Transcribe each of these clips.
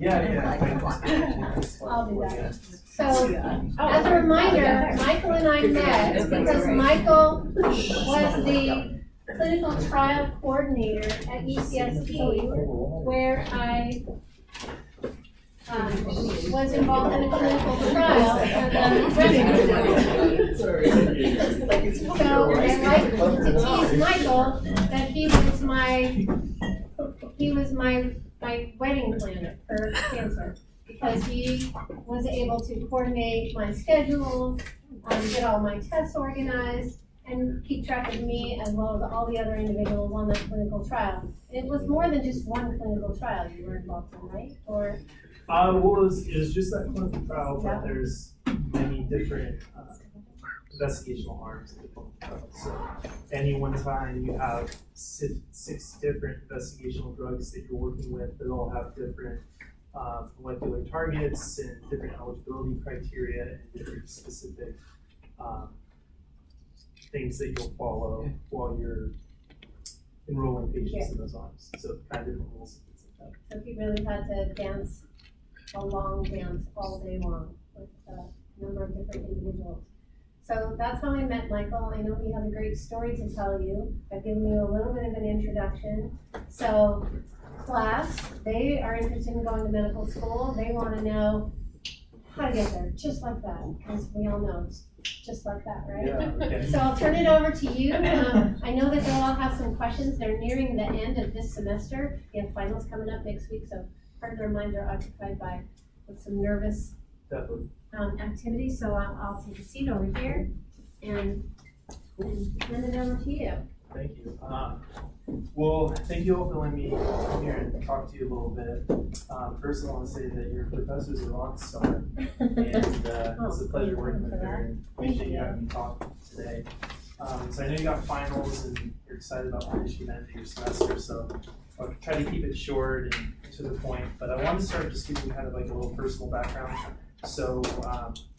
I'll do that. So, as a reminder, Michael and I met because Michael was the clinical trial coordinator at UCSD, where I was involved in a clinical trial for the So I like to tease Michael that he was my wedding planner for cancer, because he was able to coordinate my schedule, get all my tests organized, and keep track of me as well as all the other individuals on that clinical trial. It was more than just one clinical trial you were involved in, right? Or well, it was just that clinical trial, but there's many different investigational arms of the clinical trial. So any one time you have six different investigational drugs that you're working with that all have different molecular targets and different eligibility criteria and different specific things that you'll follow while you're enrolling patients in those arms. So kind of different rules and things like that. So he really had to dance a long dance all day long with a number of different individuals. So that's how I met Michael. I know he has a great story to tell you. I've given you a little bit of an introduction. So class, they are interested in going to medical school. They want to know how to get there, just like that, because we all know it's just like that, right? Yeah, okay. So I'll turn it over to you. I know that they'll all have some questions. They're nearing the end of this semester. We have finals coming up next week, so part of their minds are occupied with some nervous activities. So I'll take a seat over here and hand it over to you. Thank you. Well, thank you all for letting me come here and talk to you a little bit. First, I want to say that your professor's a rock star, and it's a pleasure working with her, and appreciate you having me talk today. So I know you got finals, and you're excited about finishing the end of your semester, so I'll try to keep it short and to the point, but I wanted to start just giving you kind of like a little personal background. So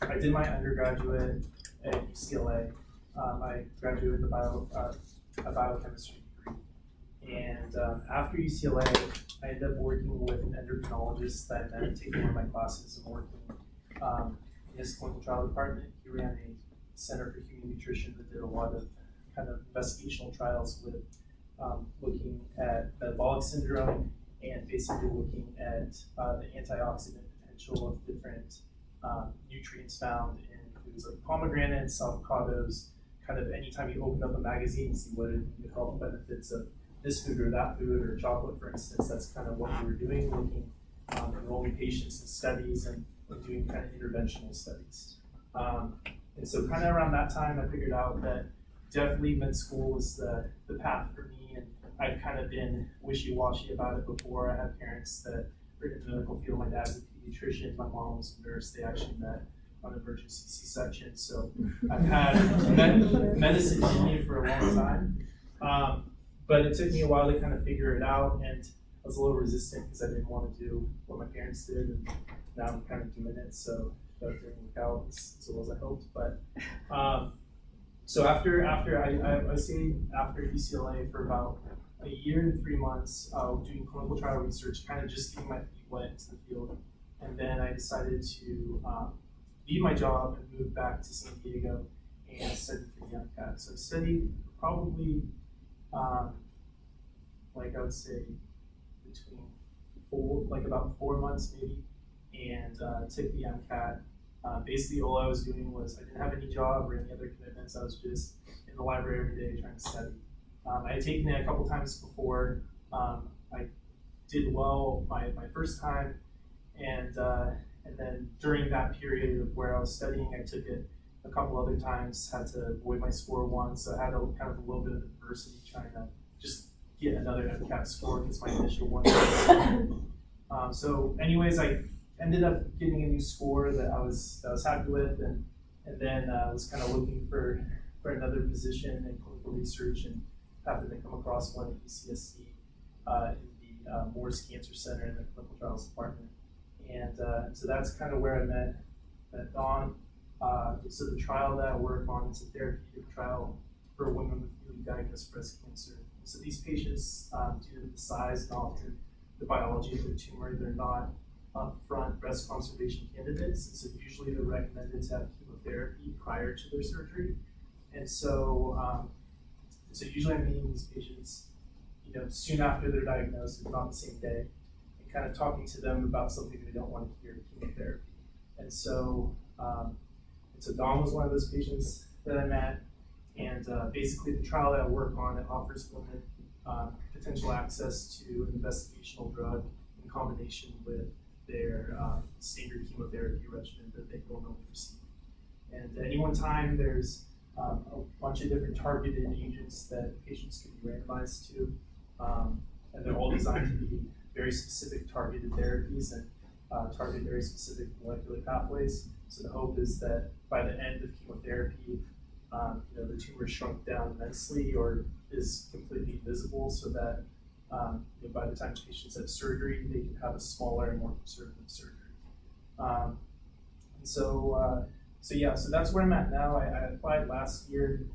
I did my undergraduate at UCLA. I graduated with a biochemistry degree. And after UCLA, I ended up working with an endocrinologist that I met, taking one of my classes and working in his clinical trial department. He ran a center for human nutrition that did a lot of kind of investigational trials with looking at metabolic syndrome and basically looking at the antioxidant potential of different nutrients found in foods like pomegranates, avocados. Kind of anytime you open up a magazine and see what are the health benefits of this food or that food or chocolate, for instance, that's kind of what we were doing, looking, enrolling patients in studies and doing kind of interventional studies. And so kind of around that time, I figured out that definitely med school was the path for me, and I'd kind of been wishy-washy about it before. I had parents that were in the medical field. My dad's a pediatrician, my mom was a nurse. They actually met on emergency C-section, so I've had medicine in me for a long time. But it took me a while to kind of figure it out, and I was a little resistant because I didn't want to do what my parents did, and now I'm kind of doing it, so that didn't work out as well as I hoped. But so after I stayed after UCLA for about a year and 3 months doing clinical trial research, kind of just getting my feet wet into the field, and then I decided to leave my job and move back to San Diego and study for the MCAT. So I studied probably, like I would say, about 4 months maybe, and took the MCAT. Basically, all I was doing was I didn't have any job or any other commitments. I was just in the library every day trying to study. I had taken it a couple times before. I did well my first time, and then during that period of where I was studying, I took it a couple other times, had to avoid my score once, so I had kind of a little bit of adversity trying to just get another MCAT score because my initial one was so anyways, I ended up getting a new score that I was happy with, and then was kind of looking for another position in clinical research, and happened to come across one at UCSD in the Moore's Cancer Center in the clinical trials department. And so that's kind of where I met Dawn. So the trial that I work on is a therapeutic trial for women with newly diagnosed breast cancer. So these patients, due to the size and often the biology of their tumor, they're not upfront breast conservation candidates, and so usually they're recommended to have chemotherapy prior to their surgery. And so, so usually I'm meeting these patients, soon after they're diagnosed, if not the same day, and kind of talking to them about something they don't want to hear, chemotherapy. And so, Dawn was one of those patients that I met, and basically the trial that I work on, it offers women potential access to an investigational drug in combination with their standard chemotherapy regimen that they normally receive. And at any one time, there's a bunch of different targeted agents that patients can be randomized to, and they're all designed to be very specific targeted therapies and target very specific molecular pathways. So the hope is that by the end of chemotherapy, the tumor shrunk down immensely or is completely invisible, so that by the time the patient's at surgery, they can have a smaller and more conservative surgery. So that's where I'm at now. I applied last year,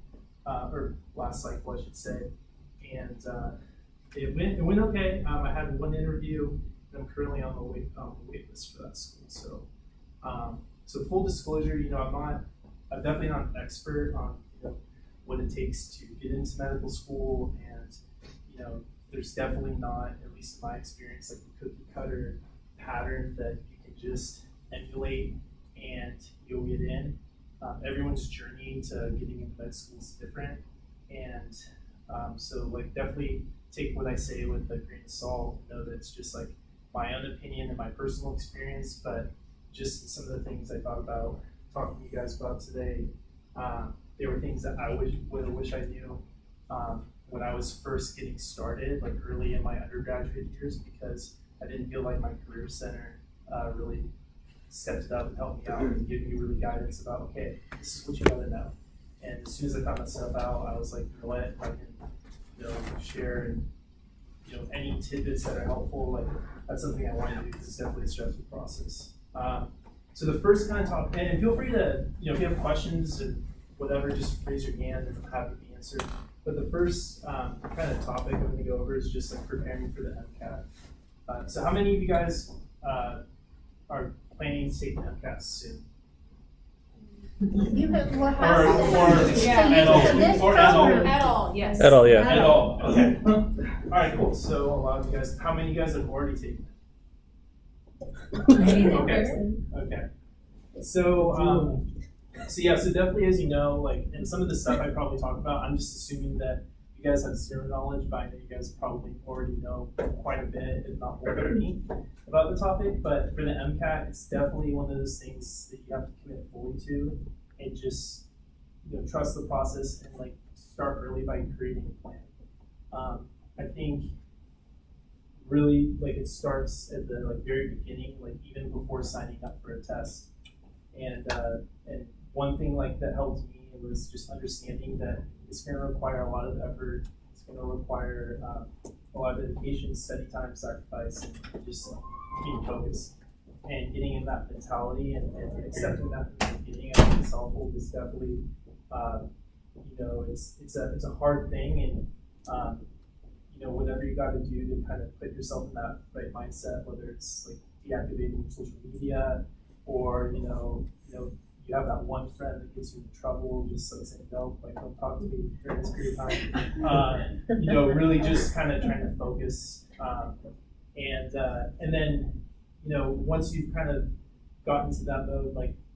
or last cycle, I should say, and it went okay. I had one interview, and I'm currently on the wait list for that school. So full disclosure, I'm definitely not an expert on what it takes to get into medical school, and there's definitely not, at least in my experience, like a cookie cutter pattern that you can just emulate and you'll get in. Everyone's journey to getting into med school is different, and so definitely take what I say with a grain of salt. Know that it's just my own opinion and my personal experience, but just some of the things I thought about talking to you guys about today. There were things that I wish I knew when I was first getting started, early in my undergraduate years, because I didn't feel like my career center really stepped up and helped me out and gave me really guidance about, okay, this is what you gotta know. And as soon as I found that stuff out, I was like, what, I can share and any tidbits that are helpful, that's something I want to do because it's definitely a stressful process. So the first kind of topic, and feel free to, if you have questions and whatever, just raise your hand and I'm happy to answer. But the first kind of topic I'm going to go over is just preparing for the MCAT. So how many of you guys are planning to take the MCAT soon? You have what Or happened? at all, Yes. At all, yeah. At all, okay. All right, cool. So a lot of you guys, how many of you guys have already taken it? Okay. So definitely, as you know, and some of the stuff I probably talked about, I'm just assuming that you guys have zero knowledge, but I know you guys probably already know quite a bit, if not more than me, about the topic. But for the MCAT, it's definitely one of those things that you have to commit fully to, and just trust the process and start early by creating a plan. I think really it starts at the very beginning, even before signing up for a test. And one thing that helped me was just understanding that it's going to require a lot of effort. It's going to require a lot of dedication, study time, sacrifice, and just being focused and getting in that mentality and accepting that from the beginning. I think it's helpful because definitely, it's a hard thing, and whatever you got to do to kind of put yourself in that right mindset, whether it's deactivating social media or you have that one friend that gets you in trouble, just saying no, don't talk to me during this period of time. Really just kind of trying to focus, and then once you've kind of gotten to that mode,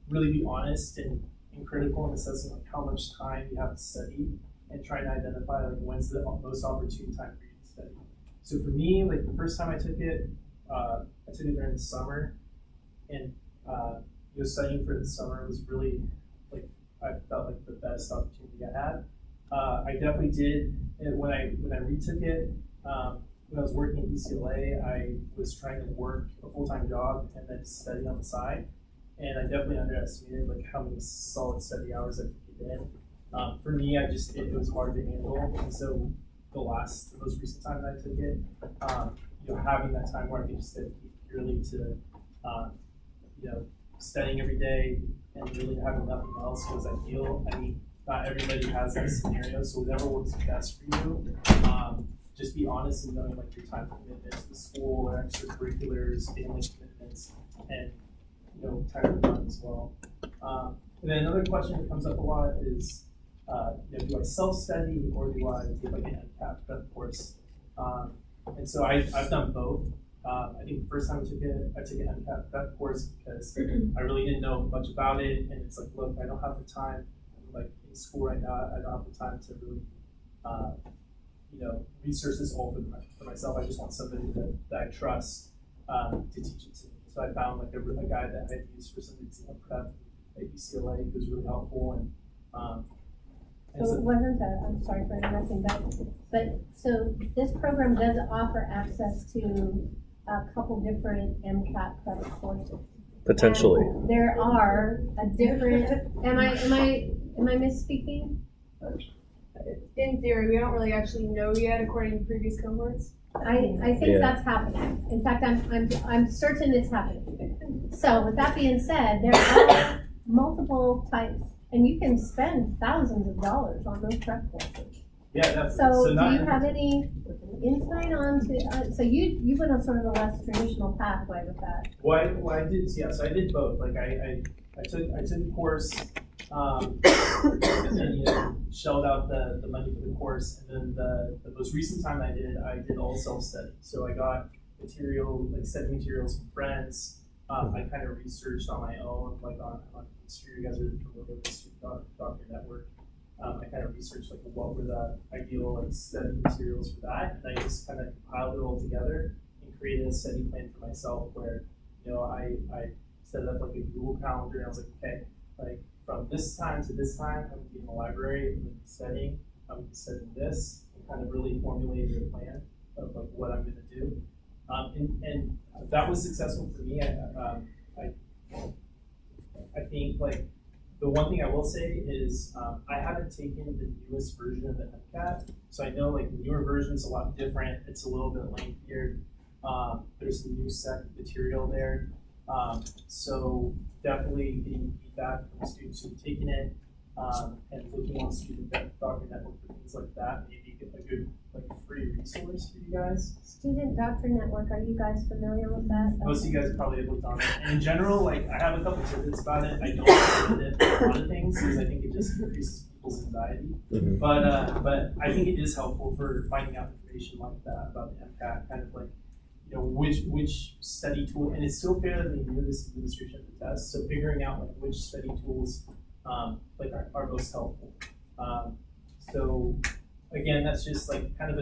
really be honest and critical in assessing how much time you have to study, and try to identify when's the most opportune time for you to study. So for me, the first time I took it during the summer, and studying for the summer was really I felt the best opportunity I had. I definitely did, and when I retook it, when I was working at UCLA, I was trying to work a full-time job and then study on the side, and I definitely underestimated how many solid study hours I could get in. For me, it was hard to handle, and so the most recent time that I took it, having that time where I could just dedicate purely to studying every day and really having nothing else, because not everybody has that scenario, so whatever works best for you. Just be honest and knowing your time commitments to school or extracurriculars, family commitments, and time for fun as well. And then another question that comes up a lot is, do I self-study or do I take like an MCAT prep course? And so I've done both. I think the first time I took an MCAT prep course because I really didn't know much about it, and it's like, look, I don't have the time. I'm like in school right now, I don't have the time to really, research this all for myself. I just want somebody that I trust to teach it to me. So I found like a guy that I used for some exam prep at UCLA who was really helpful, so it wasn't I'm sorry for interrupting, but so this program does offer access to a couple different MCAT prep courses. Potentially. And there are a different, am I misspeaking? In theory, we don't really actually know yet according to previous cohorts. I think that's happening. In fact, I'm certain it's happening. So with that being said, there are multiple types, and you can spend thousands of dollars on those prep courses. Yeah, definitely. So do you have any insight on so you went on sort of a less traditional pathway with that? Well, I did. Yeah, so I did both. Like I took a course, and then shelled out the money for the course, and then the most recent time I did all self-study. So I got study materials from friends. I kind of researched on my own, like on History. You guys are familiar with History Doctor Network. I kind of researched like what were the ideal study materials for that, and I just kind of compiled it all together and created a study plan for myself where I set up like a Google Calendar, and I was like, okay, like from this time to this time, I'm going to be in the library, I'm going to be studying, I'm going to be studying this, and kind of really formulated a plan of like what I'm going to do, and that was successful for me. I think like. The one thing I will say is I haven't taken the newest version of the MCAT, so I know like the newer version is a lot different. It's a little bit lengthier. There's some new set material there, so definitely getting feedback from students who've taken it and looking on Student Doctor Network for things like that. Maybe get a good like free resource for you guys. Student Doctor Network, are you guys familiar with that? Most of you guys probably have looked on it. And in general, like I have a couple tidbits about it. I don't recommend it for a lot of things because I think it just increases people's anxiety. Mm-hmm. But I think it is helpful for finding out information like that about the MCAT, kind of like which study tool, and it's still fairly new, this administration of the test. So figuring out like which study tools are most helpful. So again, that's just like kind of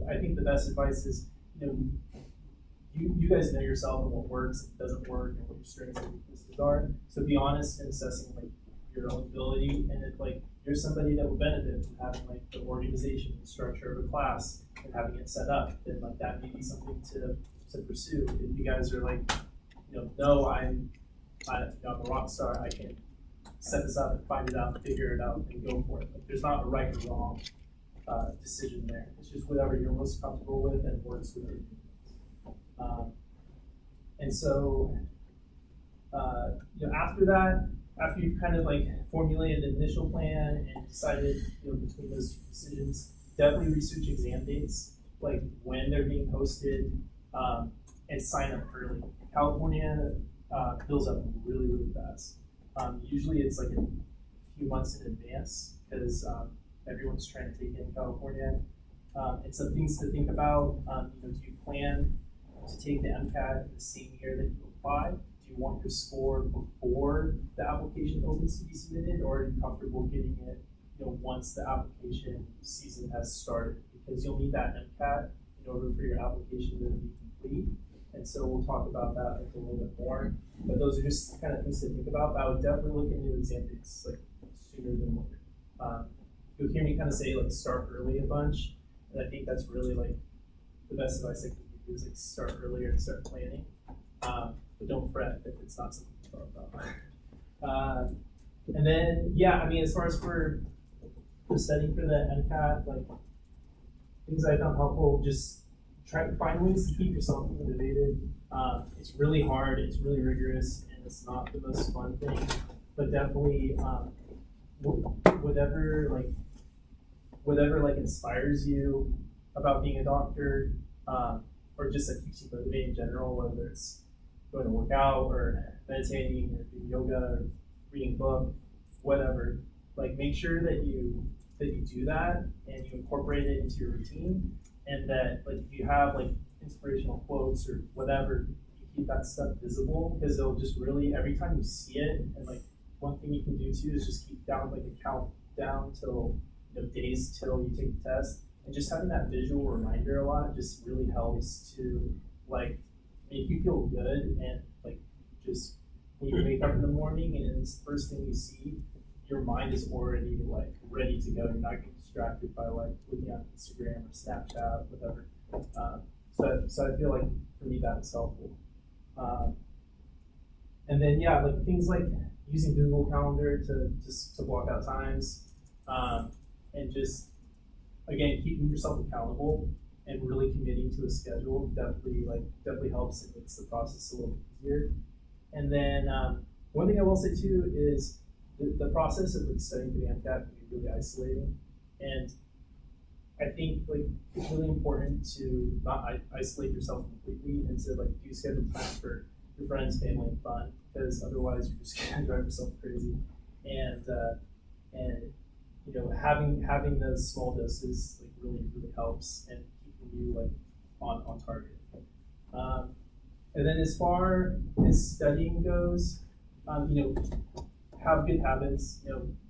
I think the best advice is you guys know yourself and what works and doesn't work and what your strengths and weaknesses are. So be honest in assessing like your own ability, and if like you're somebody that will benefit from having like the organization and structure of a class and having it set up, then like that may be something to pursue. If you guys are like, no, I'm a rock star, I can set this up and find it out, figure it out, and go for it. Like there's not a right or wrong decision there. It's just whatever you're most comfortable with and works with you. And so, after that, after you've kind of like formulated an initial plan and decided, between those two decisions, definitely research exam dates, like when they're being hosted, and sign up early. California fills up really, really fast. Usually it's like a few months in advance because everyone's trying to take it in California. And some things to think about, do you plan to take the MCAT the same year that you apply? Do you want your score before the application opens to be submitted, or are you comfortable getting it once the application season has started? Because you'll need that MCAT in order for your application to be complete. And so we'll talk about that a little bit more. But those are just kind of things to think about. But I would definitely look into exam dates like sooner than later. You'll hear me kind of say like start early a bunch, and I think that's really like the best advice I can give you is like start earlier and start planning. But don't fret if it's not something to talk about. And then as far as for studying for the MCAT, like things I found helpful, just try to find ways to keep yourself motivated. It's really hard, it's really rigorous, and it's not the most fun thing. But definitely, whatever inspires you about being a doctor, or just keeps you motivated in general, whether it's going to work out or meditating or doing yoga or reading a book, whatever, like make sure that you do that and you incorporate it into your routine, and that like if you have like inspirational quotes or whatever, you keep that stuff visible, because it'll just really, every time you see it, and like one thing you can do too is just keep down like a countdown till days till you take the test, and just having that visual reminder a lot just really helps to like make you feel good, and like just when you wake up in the morning and it's the first thing you see, your mind is already like ready to go. You're not getting distracted by like looking at Instagram or Snapchat, whatever. So I feel like for me that's helpful. And then yeah, like things like using Google Calendar to block out times, and just again keeping yourself accountable and really committing to a schedule definitely helps and makes the process a little easier. And then one thing I will say too is the process of like studying for the MCAT can be really isolating, and I think like it's really important to not isolate yourself completely and to like do schedule time for your friends, family, and fun, because otherwise you're just gonna drive yourself crazy. And having those small doses like really helps and keeping you like on target. And then as far as studying goes, have good habits.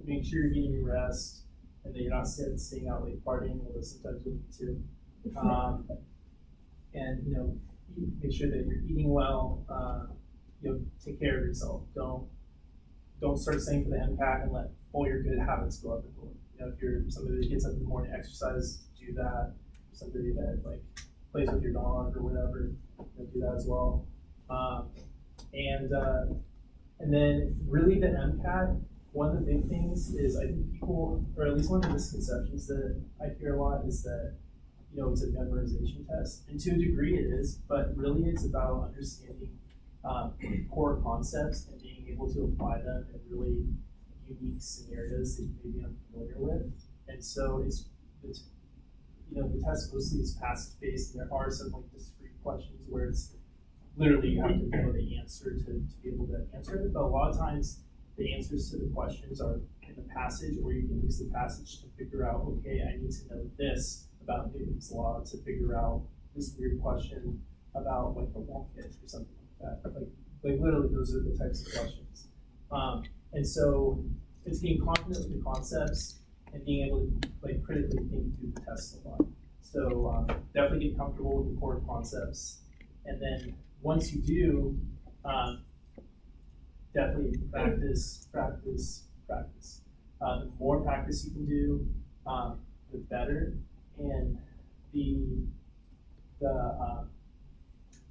Make sure you're getting your rest, and that you're not staying out late partying, although sometimes we need to. And make sure that you're eating well. Take care of yourself. Don't start studying for the MCAT and let all your good habits go out the door. If you're somebody that gets up in the morning, exercise, do that. If you're somebody that like plays with your dog or whatever, do that as well. And then really the MCAT, one of the big things is I think people, or at least one of the misconceptions that I hear a lot is that, it's a memorization test. And to a degree it is, but really it's about understanding core concepts and being able to apply them in really unique scenarios that you may be unfamiliar with. And so the test mostly is passage-based, and there are some like discrete questions where it's literally you have to know the answer to be able to answer it. But a lot of times the answers to the questions are in the passage, or you can use the passage to figure out, okay, I need to know this about Newton's law to figure out this weird question about like the wonk hitch or something like that. Like literally those are the types of questions. And so it's being confident with the concepts and being able to like critically think through the test a lot. So definitely get comfortable with the core concepts. And then once you do, definitely practice. The more practice you can do, the better. And the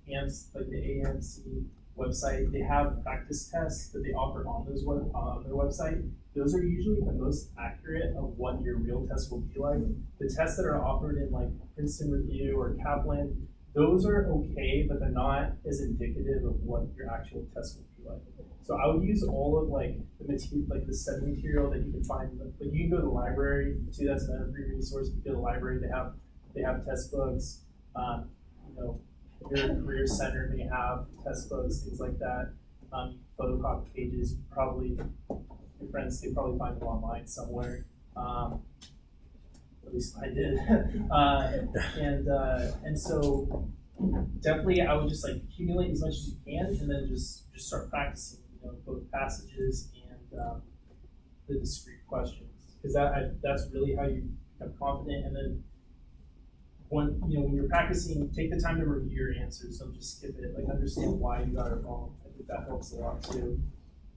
AMC website, they have practice tests that they offer on their website. Those are usually the most accurate of what your real test will be like. The tests that are offered in like Princeton Review or Kaplan, those are okay, but they're not as indicative of what your actual test will be like. So I would use all of like the material, like the study material that you can find. Like you can go to the library too. That's another free resource. You go to the library. They have test books. Your career center may have test books, things like that. Photocopy pages. Your friends could probably find them online somewhere. At least I did. And so definitely I would just like accumulate as much as you can, and then just start practicing, both passages and the discrete questions, because that's really how you become confident. And then when you're practicing, take the time to review your answers. Don't just skip it. Like understand why you got it wrong. I think that helps a lot too.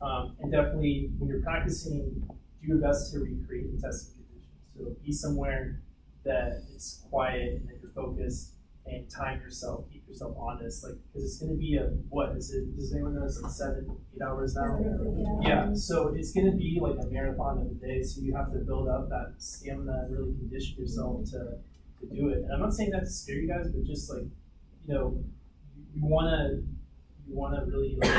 And definitely when you're practicing, do your best to recreate the testing conditions. So be somewhere that it's quiet and that you're focused, and time yourself, keep yourself honest, like, because it's going to be does anyone know it's like 7-8 hours now? Yeah, so it's going to be like a marathon of a day, so you have to build up that stamina and really condition yourself to do it. And I'm not saying that to scare you guys, but just like, you want to really like,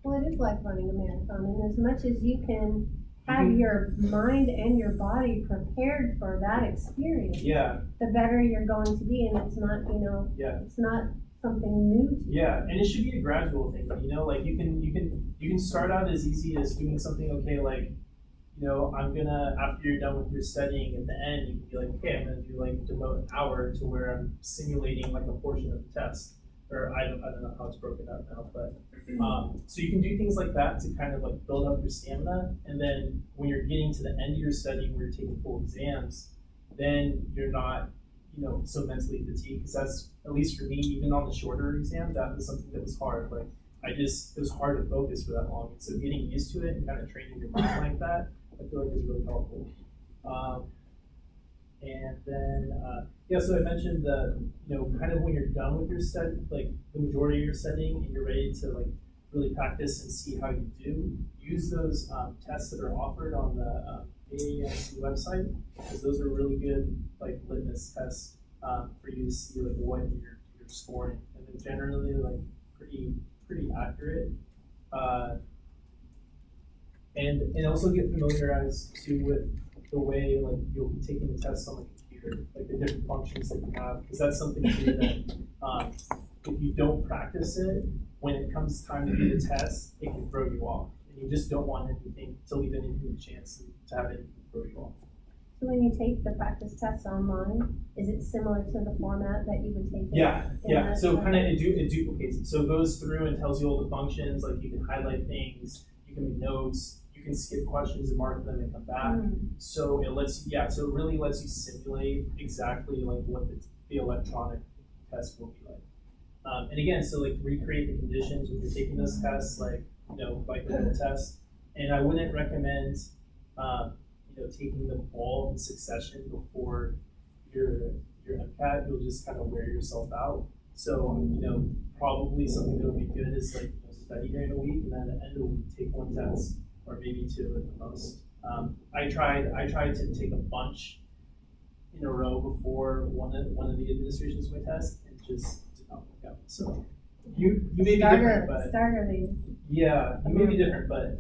well, it is like running a marathon, and as much as you can have your mind and your body prepared for that experience, yeah, the better you're going to be. And it's not, yeah, it's not something new to you. Yeah, and it should be a gradual thing, you know, like you can start out as easy as doing something, okay, like, you know, I'm gonna, after you're done with your studying at the end, you can be like, okay, I'm gonna do like devote an hour to where I'm simulating like a portion of the test. Or I don't know how it's broken up now, but so you can do things like that to kind of like build up your stamina, and then when you're getting to the end of your study where you're taking full exams, then you're not, you know, so mentally fatigued, because that's, at least for me, even on the shorter exam, that was something that was hard. Like it was hard to focus for that long, and so getting used to it and kind of training your mind like that, I feel like is really helpful. And then, yeah, so I mentioned the, you know, kind of when you're done with your study, like the majority of your studying, and you're ready to like really practice and see how you do, use those tests that are offered on the AASC website, because those are really good like litmus tests for you to see like what you're scoring, and they're generally like pretty accurate. And also get familiarized too with the way like you'll be taking the tests on the computer, like the different functions that you have, because that's something too that if you don't practice it, when it comes time to do the test, it can throw you off, and you just don't want anything to leave anything a chance to have anything throw you off. So when you take the practice tests online, is it similar to the format that you would take? Yeah. So kind of it duplicates it. So it goes through and tells you all the functions. Like you can highlight things, you can make notes, you can skip questions and mark them and come back. So it lets you, so it really lets you simulate exactly like what the electronic test will be like. And again, so like recreate the conditions when you're taking those tests, like, you know, like the real test. And I wouldn't recommend, you know, taking them all in succession before your MCAT. You'll just kind of wear yourself out. So, you know, probably something that would be good is like, you know, study during the week, and then at the end of the week take one test, or maybe two at the most. I tried to take a bunch in a row before one of the administrations of my test, and just did not work out. So you may be different, but yeah, you may be different, but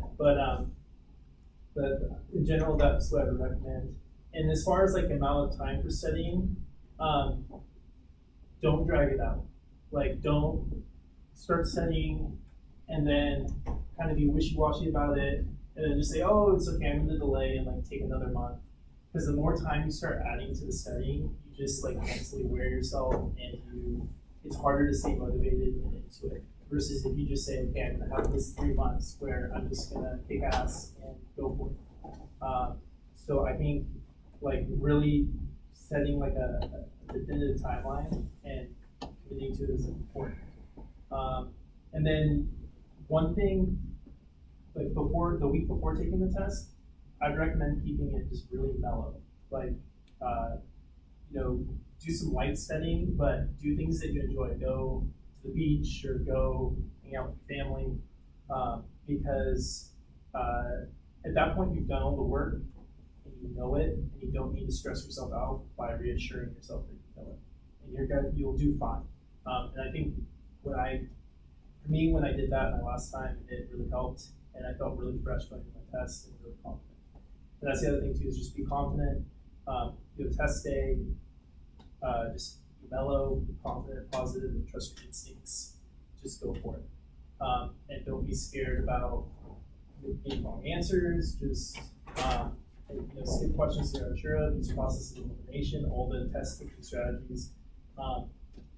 in general, that's what I would recommend. And as far as like the amount of time for studying, don't drag it out. Like, don't start studying and then kind of be wishy-washy about it, and then just say, oh, it's okay, I'm gonna delay and like take another month. Because the more time you start adding to the studying, you just like mentally wear yourself, and it's harder to stay motivated and into it. Versus if you just say, okay, I'm gonna have this 3 months where I'm just gonna kick ass and go for it. So I think like really setting like a definitive timeline and committing to it is important. And then one thing, like before, the week before taking the test, I'd recommend keeping it just really mellow. Like, you know, do some light studying, but do things that you enjoy. Go to the beach or go hang out with your family, because at that point you've done all the work and you know it, and you don't need to stress yourself out by reassuring yourself that you know it, and you'll do fine. And I think when I did that my last time, it really helped, and I felt really fresh going to my test and really confident. And that's the other thing too, is just be confident. You know, test day, just be mellow, be confident, positive, and trust your instincts. Just go for it. And don't be scared about getting wrong answers. Just you know, skip questions you're unsure of, use process of elimination, all the test taking strategies.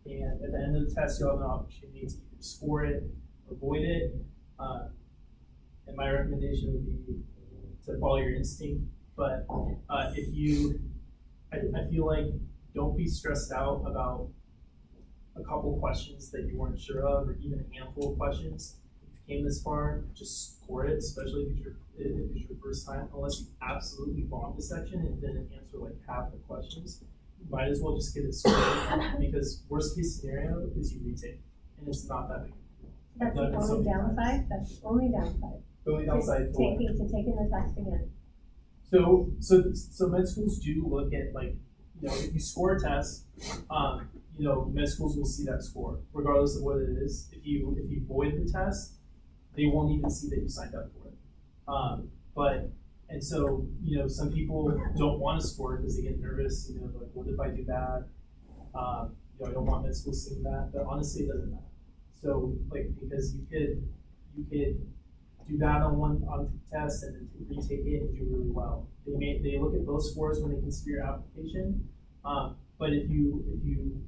And at the end of the test, you'll have an opportunity to either score it or avoid it. And my recommendation would be to follow your instinct. But I feel like don't be stressed out about a couple questions that you weren't sure of, or even a handful of questions. If you came this far, just score it, especially if it's your first time. Unless you absolutely bombed a section and didn't answer like half the questions, you might as well just get it scored, because worst case scenario is you retake, and it's not that big. That's the only downside. That's the only downside. The only downside to taking the test again. So med schools do look at, like, you know, if you score a test, you know, med schools will see that score regardless of what it is. If you void the test, they won't even see that you signed up for it. And so, you know, some people don't want to score because they get nervous. You know, like, what if I do bad? I don't want med school seeing that, but honestly, it doesn't matter. So, like, because you could do that on test and then retake it and do really well. They look at those scores when they consider your application. But if you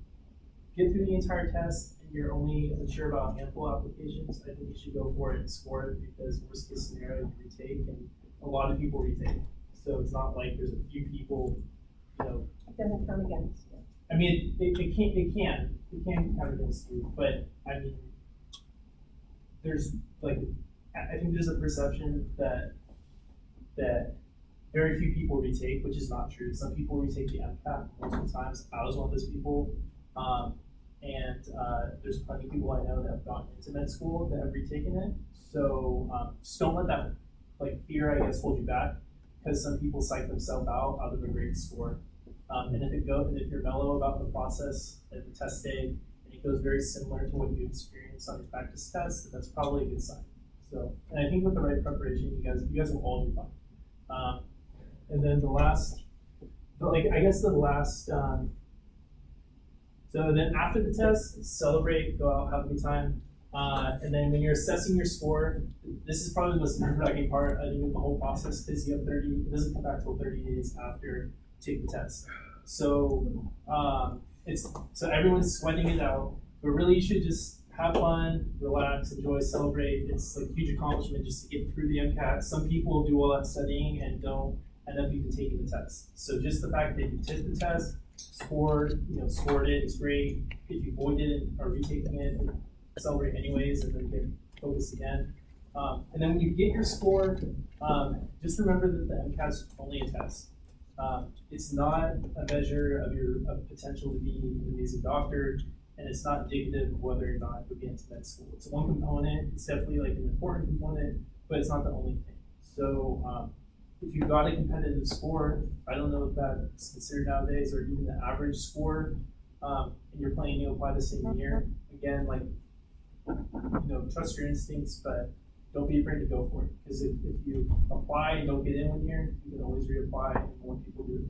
get through the entire test and you're only unsure about a handful of applications, I think you should go for it and score it, because worst case scenario, you retake, and a lot of people retake. So it's not like there's a few people, It doesn't count against you. I mean, it can count against you, but I mean, there's like, I think there's a perception that very few people retake, which is not true. Some people retake the MCAT multiple times. I was one of those people, and there's plenty of people I know that have gone into med school that have retaken it. So just don't let that like fear, I guess, hold you back, because some people psych themselves out of a great score. And if you're mellow about the process at the test day, and it goes very similar to what you experienced on your practice test, then that's probably a good sign. So, and I think with the right preparation, you guys will all do fine. And then the last, so then after the test, celebrate, go out, have a good time. And then when you're assessing your score, this is probably the most nerve-wracking part, I think, of the whole process, because it doesn't come back till 30 days after you take the test. So so everyone's sweating it out, but really you should just have fun, relax, enjoy, celebrate. It's like a huge accomplishment just to get through the MCAT. Some people do all that studying and don't end up even taking the test. So just the fact that you took the test, scored it is great. If you avoided it or retaking it, celebrate anyways, and then get focused again. And then when you get your score, just remember that the MCAT's only a test. It's not a measure of your potential to be an amazing doctor, and it's not indicative of whether or not you'll get into med school. It's one component. It's definitely like an important component, but it's not the only thing. So if you got a competitive score, I don't know if that's considered nowadays, or even the average score, and you're planning to apply the same year, again, like, trust your instincts, but don't be afraid to go for it. Because if you apply and don't get in 1 year, you can always reapply, and more people do it.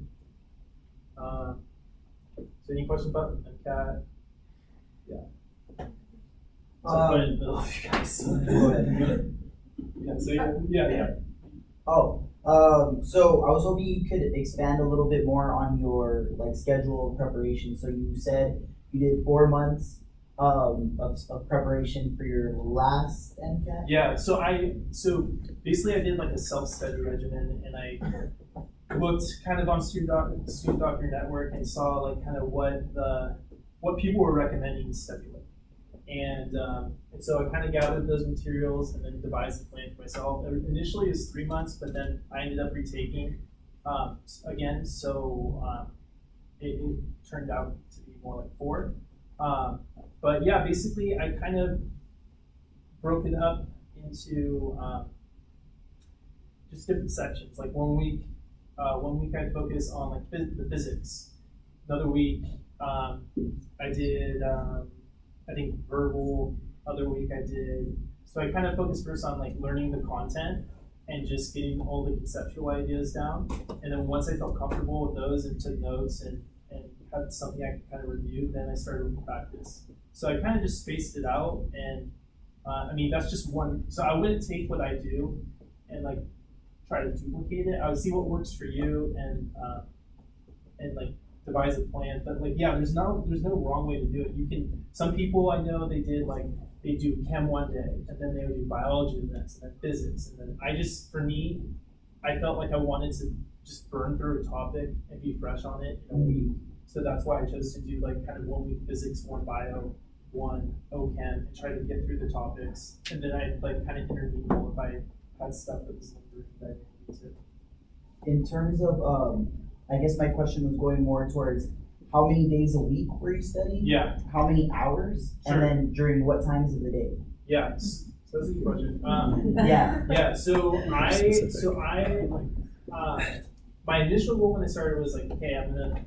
So any questions about MCAT? Yeah. So I'll put it in the middle of you guys. Go ahead. Yeah, so yeah. So I was hoping you could expand a little bit more on your schedule of preparation. So you said you did 4 months of preparation for your last MCAT? Yeah, so basically I did like a self-study regimen, and I looked kind of on Student Doctor Network and saw like kind of what people were recommending to study with. And so I kind of gathered those materials and then devised a plan for myself. Initially it was 3 months, but then I ended up retaking again, so it turned out to be more like 4. But yeah, basically I kind of broke it up into just different sections. Like 1 week I focused on like the physics. Another week I did I think verbal. Other week I did. So I kind of focused first on like learning the content and just getting all the conceptual ideas down. And then once I felt comfortable with those and took notes and had something I could kind of review, then I started with practice. So I kind of just spaced it out, and I mean, that's just one. So I wouldn't take what I do and like try to duplicate it. I would see what works for you and like devise a plan. But like, yeah, there's no wrong way to do it. Some people I know, they do chem one day, and then they would do biology the next, and then physics, and then I felt like I wanted to just burn through a topic and be fresh on it in a week. So that's why I chose to do like kind of 1 week physics, 1 bio, 1 OChem, and try to get through the topics. And then I like kind of intermingle if I had stuff that was lingering that I needed to. In terms of, I guess my question was going more towards how many days a week were you studying? Yeah. How many hours? Sure. And then during what times of the day? Yeah. So that's a good question. Yeah. Yeah. So my initial goal when I started was like, okay, I'm gonna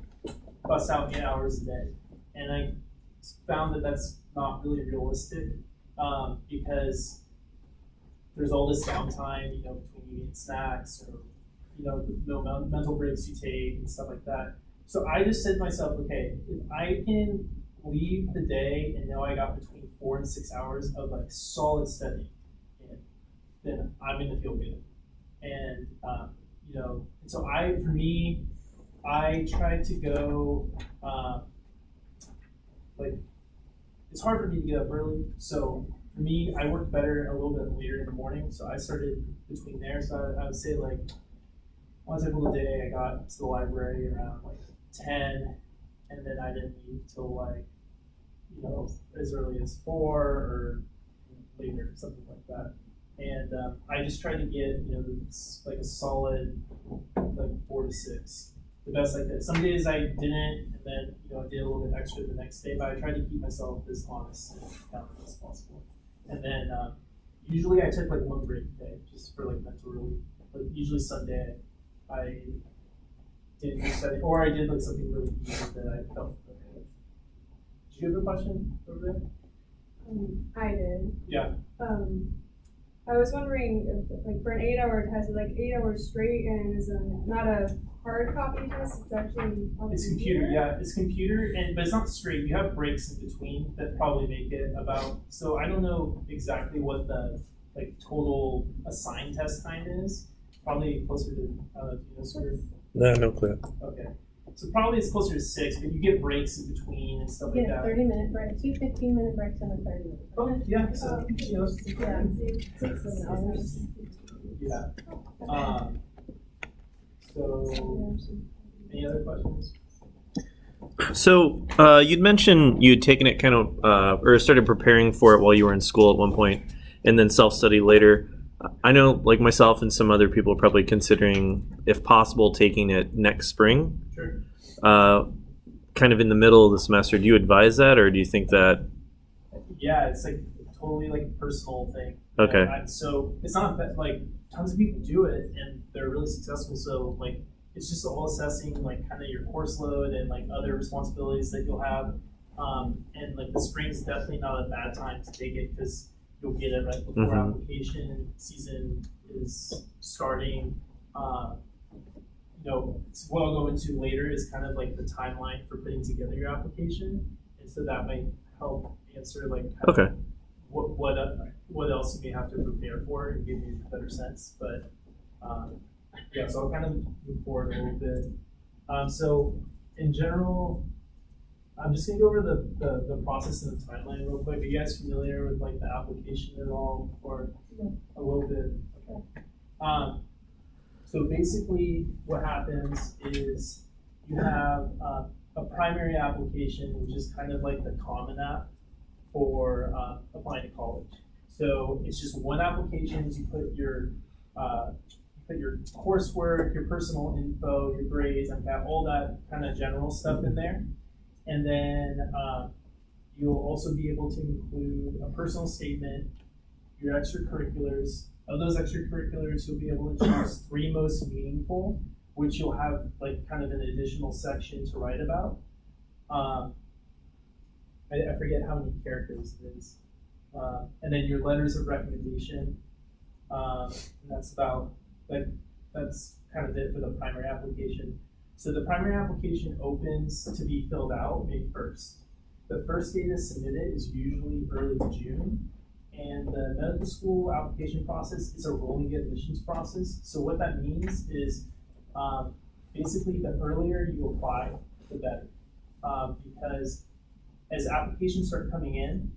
bust out 8 hours a day, and I found that that's not really realistic because there's all this downtime, between you eating snacks or mental breaks you take and stuff like that. So I just said to myself, okay, if I can leave the day and know I got between 4 and 6 hours of like solid studying, and then I'm gonna feel good. And and so for me, I try to go like it's hard for me to get up early. So for me, I work better a little bit later in the morning. So I started between there. So I would say like one typical day, I got to the library around like 10, and then I didn't leave till like as early as 4 or later, something like that. And I just tried to get like a solid like 4 to 6, the best I could. Some days I didn't, and then I did a little bit extra the next day. But I tried to keep myself as honest and accountable as possible. And then usually I took like one break day just for like mental relief. But usually Sunday I didn't do study, or I did like something really easy that I felt okay with. Did you have a question over there? I did. Yeah. I was wondering if, like, for an 8-hour test, is like 8 hours straight, and is not a hard copy test. It's actually on It's computer. Yeah, it's computer, but it's not straight. You have breaks in between that probably make it about. So I don't know exactly what the like total assigned test time is. Probably closer to do you know, sort of. No clue. Okay. So probably it's closer to 6, but you get breaks in between and stuff like Yeah, that. 2 15-minute breaks and a 30-minute. Okay, yeah. So Yeah. 6 hours. yeah. So any other questions? So you'd mentioned you'd taken it kind of, or started preparing for it while you were in school at one point, and then self-study later. I know, like myself and some other people, are probably considering, if possible, taking it next spring. Sure. Kind of in the middle of the semester. Do you advise that, or do you think that? Yeah, it's like totally like a personal thing. Okay. So it's not that like tons of people do it and they're really successful. So like it's just all assessing like kind of your course load and like other responsibilities that you'll have. And like the spring is definitely not a bad time to take it because you'll get it right before application season is starting. What I'll go into later is kind of like the timeline for putting together your application, and so that might help answer like kind of what else you may have to prepare for and give you a better sense. But yeah, so I'll kind of move forward a little bit. So in general, I'm just gonna go over the process and the timeline real quick. Are you guys familiar with like the application at all, or a little bit? Okay. So basically, what happens is you have a primary application, which is kind of like the common app for applying to college. So it's just one application. You put your coursework, your personal info, your grades, MCAT, all that kind of general stuff in there. And then you'll also be able to include a personal statement, your extracurriculars. Of those extracurriculars, you'll be able to choose 3 most meaningful, which you'll have like kind of an additional section to write about. I forget how many characters it is. And then your letters of recommendation. And that's about that's kind of it for the primary application. So the primary application opens to be filled out May 1st. The first day to submit it is usually early June. And the medical school application process is a rolling admissions process. So what that means is basically the earlier you apply, the better. Because as applications start coming in,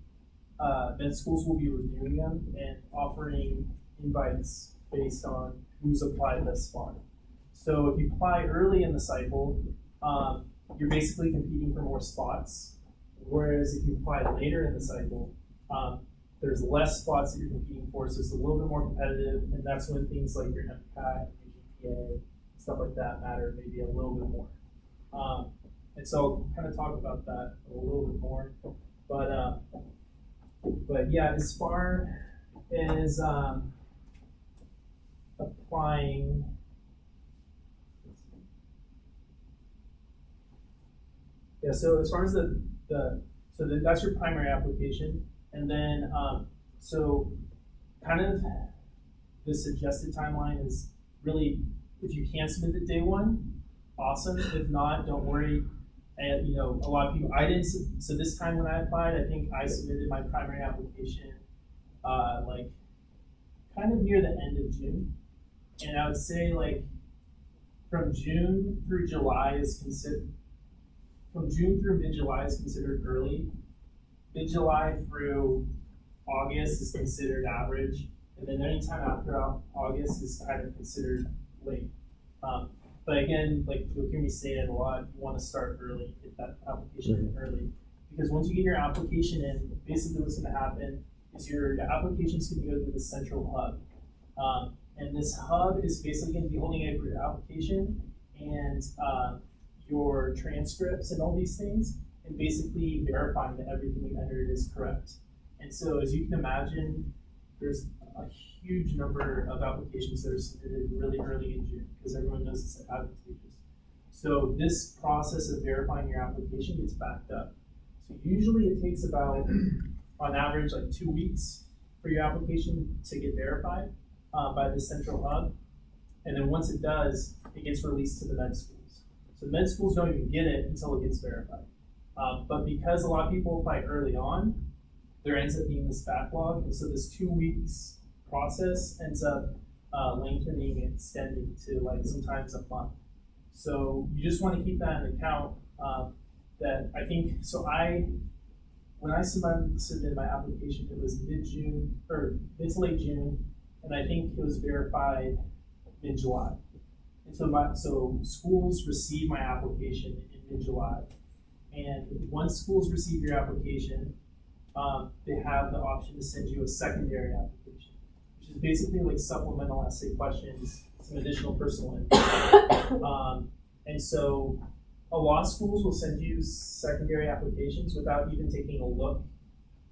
med schools will be reviewing them and offering invites based on who's applied thus far. So if you apply early in the cycle, you're basically competing for more spots. Whereas if you apply later in the cycle, there's less spots that you're competing for, so it's a little bit more competitive, and that's when things like your MCAT, your GPA, stuff like that matter maybe a little bit more. And so I'll kind of talk about that a little bit more. But yeah, as far as applying, yeah, so as far as that's your primary application. And then, so kind of the suggested timeline is really, if you can submit it day 1, awesome. If not, don't worry. And, you know, a lot of people, I didn't, so this time when I applied, I think I submitted my primary application, like, kind of near the end of June. And I would say, like, from June through July is considered, from June through mid-July is considered early. Mid-July through August is considered average. And then anytime after August is kind of considered late. But again, like you'll hear me say it a lot, you want to start early, get that application in early. Because once you get your application in, basically what's going to happen is your application's going to go to the central hub. And this hub is basically going to be holding up your application and your transcripts and all these things, and basically verifying that everything you entered is correct. And so as you can imagine, there's a huge number of applications that are submitted really early in June because everyone knows it's advantageous. So this process of verifying your application gets backed up. So usually it takes about, on average, like 2 weeks for your application to get verified by the central hub. And then once it does, it gets released to the med schools. So med schools don't even get it until it gets verified. But because a lot of people apply early on, there ends up being this backlog. And so this 2 weeks process ends up lengthening and extending to like sometimes a month. So you just want to keep that in account. That I think, so when I submitted my application, it was mid-June, or mid to late June, and I think it was verified mid-July. And so schools receive my application in mid-July. And once schools receive your application, they have the option to send you a secondary application, which is basically like supplemental essay questions, some additional personal info. And so a lot of schools will send you secondary applications without even taking a look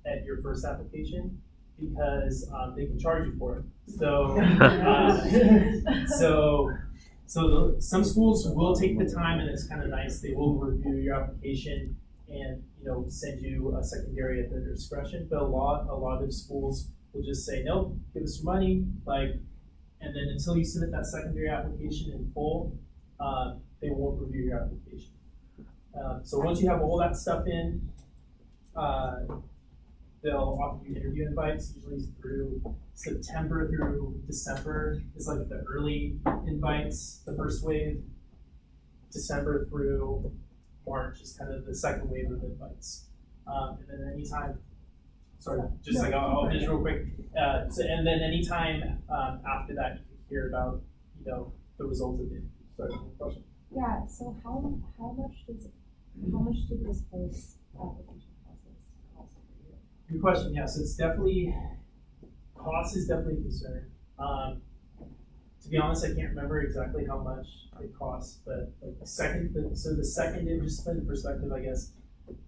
at your first application because they can charge you for it. So some schools will take the time, and it's kind of nice. They will review your application and send you a secondary at their discretion. But a lot of schools will just say, nope, give us your money, and then until you submit that secondary application in full, they won't review your application. So once you have all that stuff in, they'll offer you interview invites, usually through September through December is like the early invites, the first wave. December through March is kind of the second wave of invites. And then anytime, I'll finish real quick. And then anytime after that, you can hear about, the results of the interview. Sorry, question? Yeah, so how much did this post application process cost for you? Good question. Yeah, so it's definitely, cost is definitely a concern. To be honest, I can't remember exactly how much it costs, but like the secondary, just to put in perspective, I guess,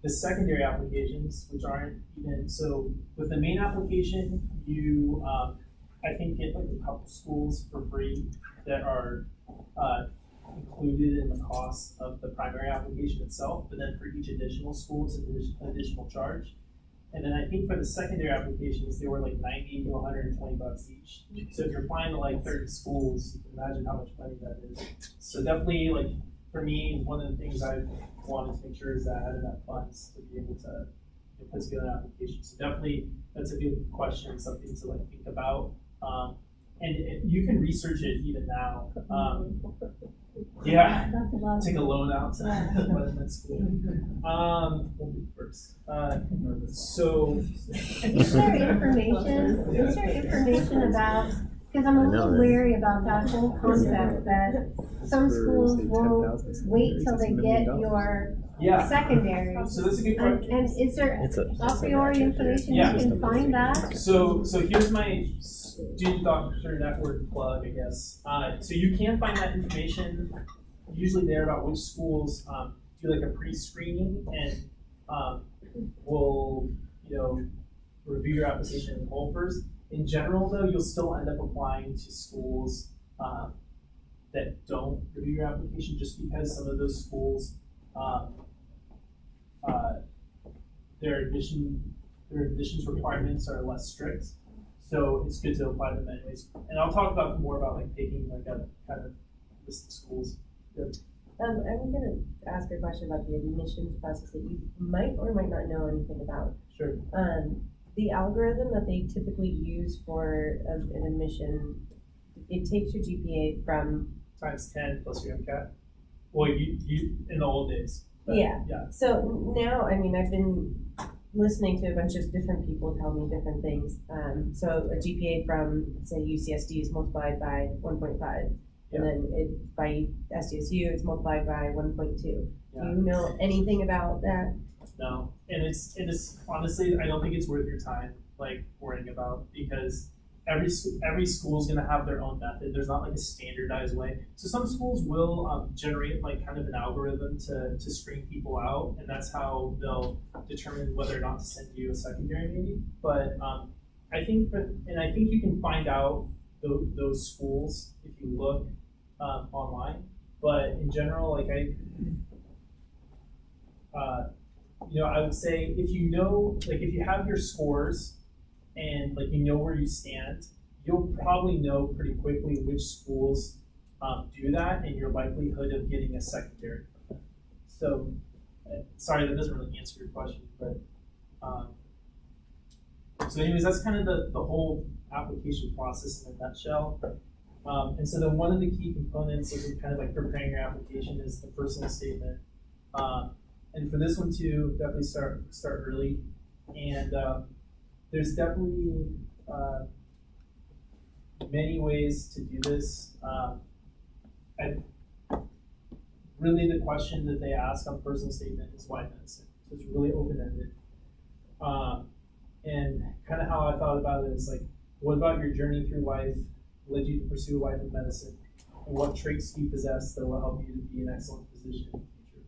the secondary applications, which aren't even, so with the main application, you, I think, get like a couple schools for free that are included in the cost of the primary application itself, but then for each additional school, it's an additional charge. And then I think for the secondary applications, they were like $90 to $120 each. So if you're applying to like 30 schools, you can imagine how much money that is. So definitely, like for me, one of the things I wanted to make sure is that I had enough funds to be able to put together an application. So definitely, that's a good question, something to like think about. And you can research it even now. Yeah, take a loan out to med school. We'll do first. So, Is there information about, because I'm a little wary about that whole concept that some schools won't wait till they get your secondary. So that's a good question. And is there a priori information you can find that? So here's my student doctor network plug, I guess. So you can find that information usually there about which schools do like a pre-screening and will review your application in whole first. In general, though, you'll still end up applying to schools that don't review your application, just because some of those schools their admissions requirements are less strict. So it's good to apply them anyways. And I'll talk more about like picking like a kind of list of schools. Yep. I'm gonna ask a question about the admissions process that you might or might not know anything about. Sure. The algorithm that they typically use for an admission, it takes your GPA from, Times 10 plus your MCAT. Well, you in the old days. But Yeah. Yeah. so now, I mean, I've been listening to a bunch of different people tell me different things. So a GPA from, say, UCSD is multiplied by 1.5. Yeah. And then it, by SDSU, it's multiplied by 1.2. Yeah. Do you know anything about that? No, and it's honestly, I don't think it's worth your time like worrying about, because every school's gonna have their own method. There's not like a standardized way. So some schools will generate like kind of an algorithm to screen people out, and that's how they'll determine whether or not to send you a secondary maybe. But I think you can find out those schools if you look online. But in general, like I would say if you know, like if you have your scores and like you know where you stand, you'll probably know pretty quickly which schools do that and your likelihood of getting a secondary from them. So, sorry, that doesn't really answer your question, but so anyways, that's kind of the whole application process in a nutshell. And so then one of the key components of kind of like preparing your application is the personal statement. And for this one too, definitely start early. And there's definitely many ways to do this. Really the question that they ask on personal statement is why medicine? So it's really open-ended. And kind of how I thought about it is like, what about your journey through life led you to pursue a life of medicine? And what traits do you possess that will help you to be an excellent physician in the future?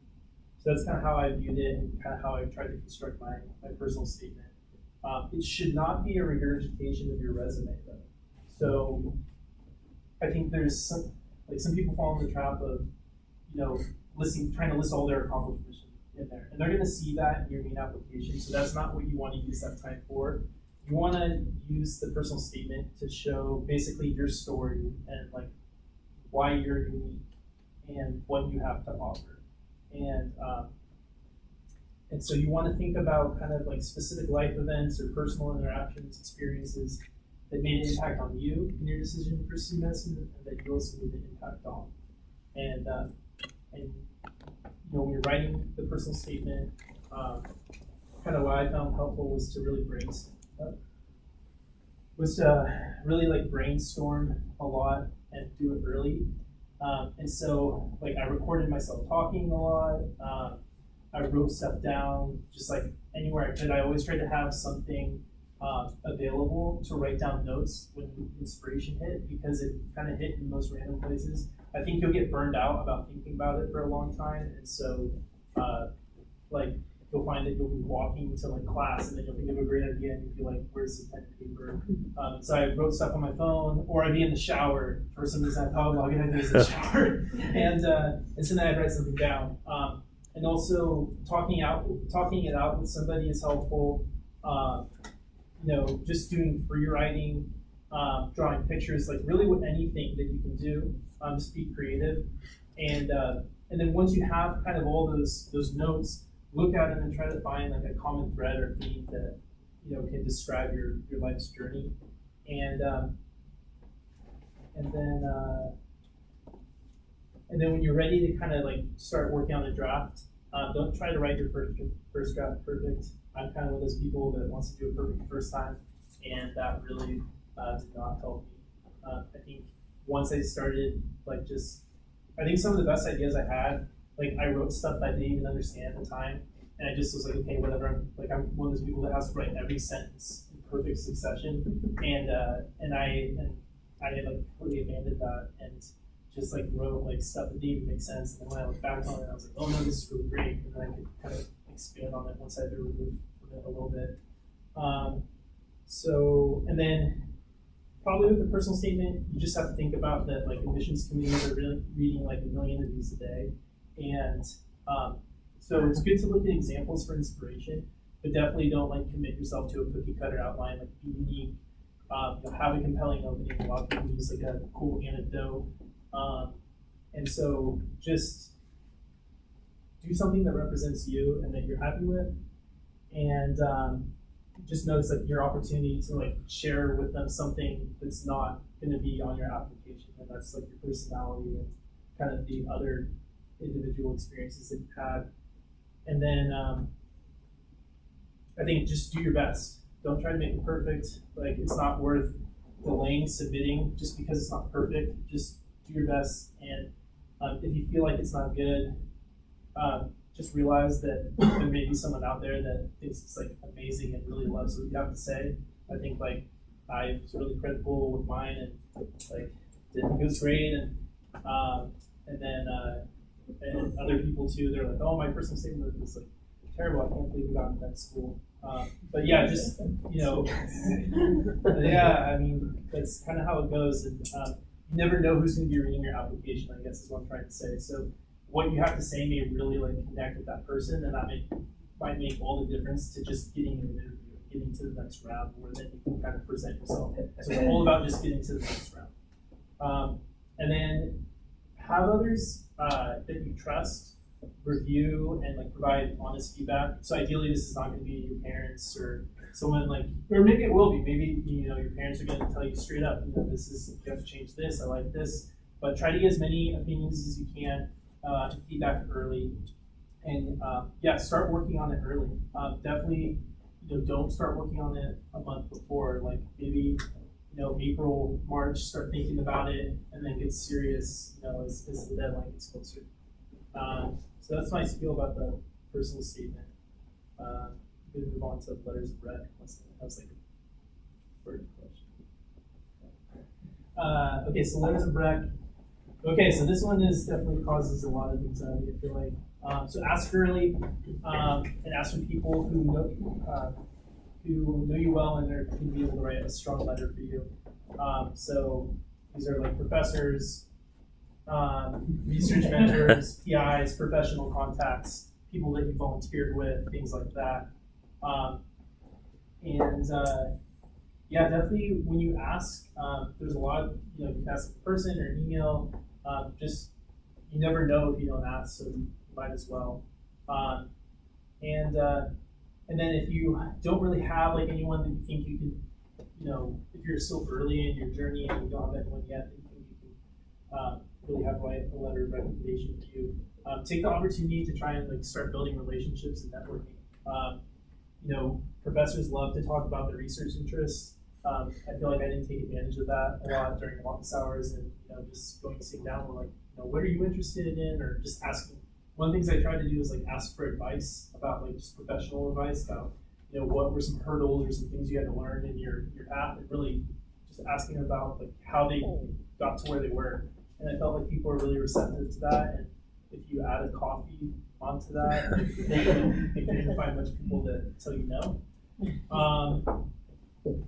So that's kind of how I viewed it and kind of how I tried to construct my personal statement. It should not be a regurgitation of your resume though. So I think there's some people fall in the trap of, trying to list all their accomplishments in there. And they're gonna see that in your main application. So that's not what you want to use that time for. You want to use the personal statement to show basically your story and like why you're unique and what you have to offer. And so you want to think about kind of like specific life events or personal interactions, experiences that made an impact on you in your decision to pursue medicine and that you also made an impact on. And when you're writing the personal statement, kind of what I found helpful was to really brainstorm a lot and do it early. And so like I recorded myself talking a lot. I wrote stuff down just like anywhere I could. I always tried to have something available to write down notes when inspiration hit, because it kind of hit in the most random places. I think you'll get burned out about thinking about it for a long time, and so you'll find that you'll be walking to like class and then you'll think of a great idea and you'll be like, where's the pen and paper? So I wrote stuff on my phone, or I'd be in the shower. For some reason I thought, well, I'm gonna do this in the shower. And so then I'd write something down. And also talking it out with somebody is helpful. Just doing free writing, drawing pictures, like really with anything that you can do, just be creative. And then once you have kind of all those notes, look at them and try to find like a common thread or theme that can describe your life's journey. And then when you're ready to kind of like start working on a draft, don't try to write your first draft perfect. I'm kind of one of those people that wants to do it perfect the first time, and that really did not help me. I think once I started, I think some of the best ideas I had, I wrote stuff that I didn't even understand at the time, and I just was like, okay, whatever. I'm one of those people that has to write every sentence in perfect succession, and I completely abandoned that and just wrote stuff that didn't even make sense. And then when I look back on it, I was like, oh no, this is really great, and then I could kind of expand on it once I had to remove from it a little bit. And then probably with the personal statement, you just have to think about that admissions committees are really reading a million of these a day. And so it's good to look at examples for inspiration, but definitely don't commit yourself to a cookie cutter outline. Be unique, have a compelling opening. A lot of people use a cool anecdote. And so just do something that represents you and that you're happy with, and just notice that your opportunity to like share with them something that's not going to be on your application, and that's like your personality and kind of the other individual experiences that you've had. And then I think just do your best. Don't try to make it perfect. Like, it's not worth delaying submitting just because it's not perfect. Just do your best, and if you feel like it's not good, just realize that there may be someone out there that thinks it's like amazing and really loves what you have to say. I think like I was really critical with mine and like didn't think it was great, and then and other people too. They're like, oh, my personal statement was like terrible. I can't believe we got into that school. But yeah, just yeah. I mean, that's kind of how it goes, and you never know who's going to be reading your application. I guess is what I'm trying to say. So what you have to say may really like connect with that person, and that might make all the difference to just getting an interview, getting to the next round, where then you can kind of present yourself. So it's all about just getting to the next round, and then have others that you trust review and like provide honest feedback. So ideally, this is not going to be your parents or someone like, or maybe it will be. Maybe your parents are going to tell you straight up, this is, you have to change this. I like this, but try to get as many opinions as you can. Feedback early, and yeah, start working on it early. Definitely, don't start working on it a month before. Like maybe April, March, start thinking about it, and then get serious. As the deadline gets closer. So that's my spiel about the personal statement. We can move on to letters of rec. That was like a third question. Okay, so letters of rec. Okay, so this one definitely causes a lot of anxiety, I feel like. So ask early, and ask from people who know you well and are going to be able to write a strong letter for you. So these are like professors, research mentors, PIs, professional contacts, people that you volunteered with, things like that. Yeah, definitely when you ask, there's a lot of, you can ask a person or email. Just, you never know if you don't ask, so you might as well. And then if you don't really have like anyone that you think you can, if you're still early in your journey and you don't have anyone yet that you think you can really have write a letter of recommendation for you, take the opportunity to try and like start building relationships and networking. Professors love to talk about their research interests. I feel like I didn't take advantage of that a lot during office hours, and just going to sit down and like, what are you interested in, or just asking. One of the things I tried to do is like ask for advice about like just professional advice about what were some hurdles or some things you had to learn in your path, and really just asking about like how they got to where they were. And I felt like people were really receptive to that. And if you added coffee onto that, I think you're going to find much people that tell you no.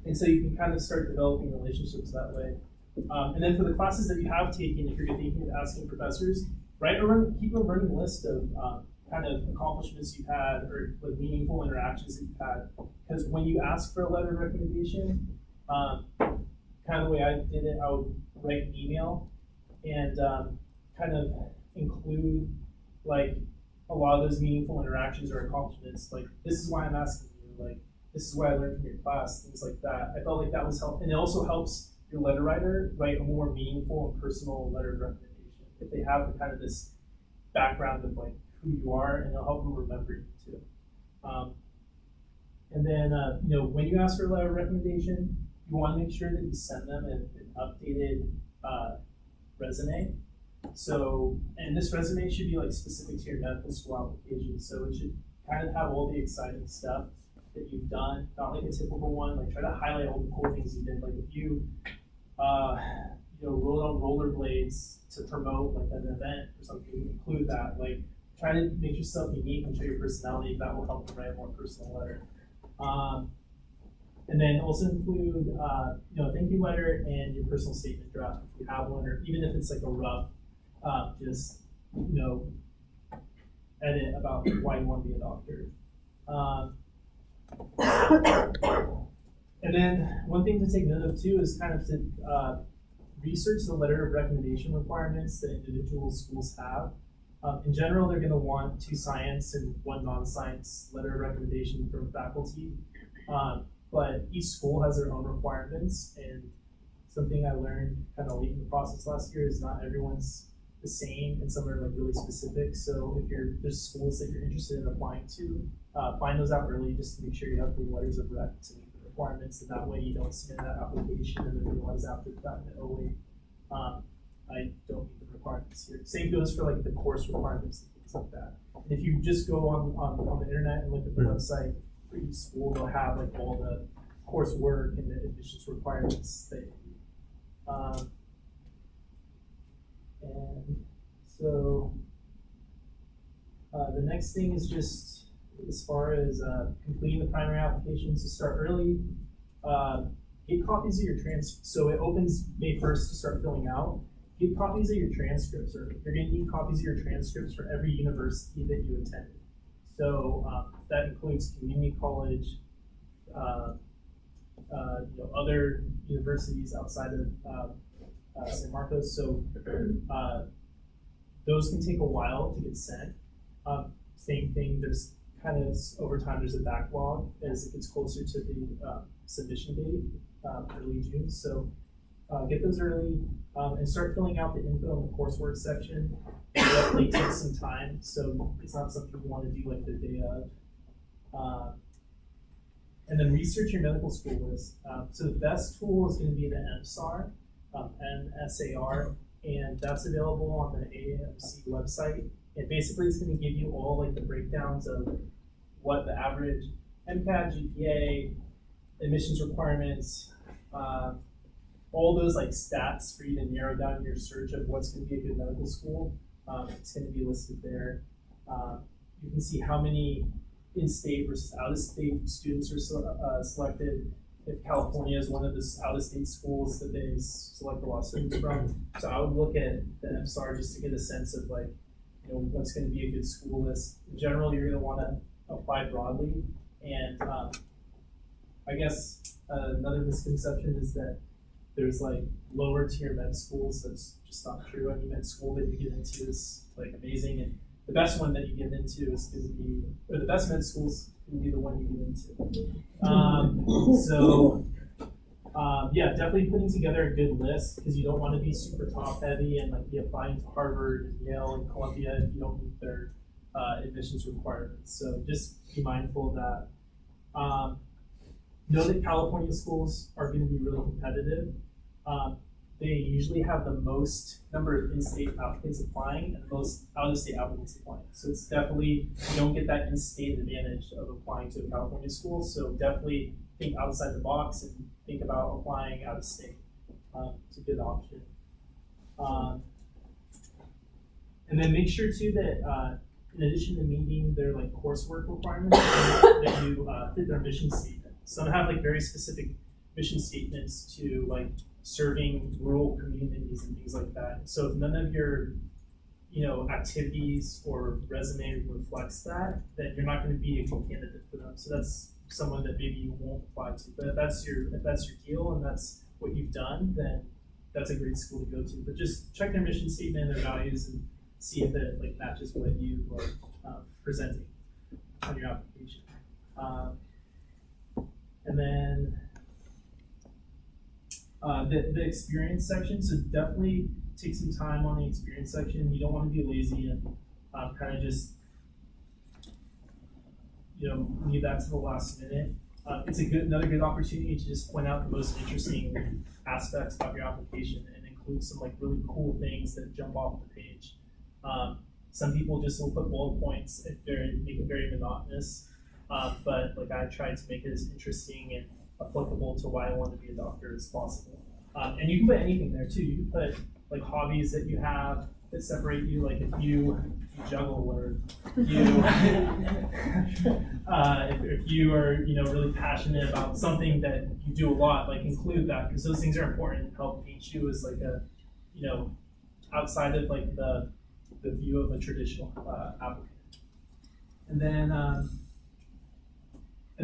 And so you can kind of start developing relationships that way. And then for the classes that you have taken, if you're thinking of asking professors, keep a running list of kind of accomplishments you've had or like meaningful interactions that you've had. Because when you ask for a letter of recommendation, kind of the way I did it, I would write an email and kind of include like a lot of those meaningful interactions or accomplishments. Like, this is why I'm asking you. Like, this is what I learned from your class, things like that. I felt like that was helpful. And it also helps your letter writer write a more meaningful and personal letter of recommendation if they have kind of this background of like who you are, and it'll help them remember you too. And then when you ask for a letter of recommendation, you want to make sure that you send them an updated resume. So, and this resume should be like specific to your medical school application. So it should kind of have all the exciting stuff that you've done, not like a typical one. Like, try to highlight all the cool things you did. Like, if you rode on rollerblades to promote like an event or something, include that. Like, try to make yourself unique and show your personality. That will help you write a more personal letter. And then also include a thank you letter and your personal statement draft if you have one, or even if it's like a rough, just edit about why you want to be a doctor. And then one thing to take note of too is kind of to research the letter of recommendation requirements that individual schools have. In general, they're going to want 2 science and 1 non-science letter of recommendation from faculty. But each school has their own requirements, and something I learned kind of late in the process last year is not everyone's the same, and some are like really specific. So if there's schools that you're interested in applying to, find those out early just to make sure you have the letters of rec to meet the requirements, and that way you don't submit that application and then realize after the fact that, oh wait, I don't meet the requirements here. Same goes for like the course requirements and things like that. And if you just go on the internet and look at the website for each school, they'll have like all the coursework and the admissions requirements that you need. And so the next thing is just as far as completing the primary applications, to start early. Get copies of your transcripts. So it opens May 1st to start filling out. Get copies of your transcripts, or you're going to need copies of your transcripts for every university that you attended. So that includes community college, other universities outside of San Marcos. So those can take a while to get sent. Same thing, there's kind of, over time, there's a backlog as it gets closer to the submission date, early June. So get those early and start filling out the info in the coursework section. It definitely takes some time, so it's not something you want to do like the day of. And then research your medical school list. So the best tool is going to be the MSAR, MSAR, and that's available on the AMC website. And basically it's going to give you all like the breakdowns of what the average MCAT, GPA, admissions requirements, all those like stats for you to narrow down your search of what's going to be a good medical school. It's going to be listed there. You can see how many in-state versus out-of-state students are selected. If California is one of the out-of-state schools that they select a lot of students from. So I would look at the MSAR just to get a sense of like, what's going to be a good school list. In general, you're going to want to apply broadly. And I guess another misconception is that there's like lower tier med schools. That's just not true. Any med school that you get into is like amazing, and the best one that you get into is going to be, or the best med schools going to be the one you get into. Yeah, definitely putting together a good list, because you don't want to be super top heavy and like be applying to Harvard and Yale and Columbia if you don't meet their admissions requirements. So just be mindful of that. Know that California schools are going to be really competitive. They usually have the most number of in-state applicants applying and the most out-of-state applicants applying. So it's definitely, you don't get that in-state advantage of applying to a California school. So definitely think outside the box and think about applying out of state. It's a good option. And then make sure too that in addition to meeting their like coursework requirements, that you fit their mission statement. Some have like very specific mission statements to like serving rural communities and things like that. So if none of your activities or resume reflects that, then you're not going to be a good candidate for them. So that's someone that maybe you won't apply to. But if that's your deal and that's what you've done, then that's a great school to go to. But just check their mission statement and their values and see if it like matches what you are presenting on your application. And then the experience section. So definitely take some time on the experience section. You don't want to be lazy and kind of just leave that to the last minute. It's another good opportunity to just point out the most interesting aspects of your application and include some like really cool things that jump off the page. Some people just will put bullet points and make it very monotonous, but like I tried to make it as interesting and applicable to why I want to be a doctor as possible. And you can put anything there too. You can put like hobbies that you have that separate you, like if you juggle or you if you are really passionate about something that you do a lot, like include that, because those things are important and help paint you as like a outside of like the view of a traditional applicant. And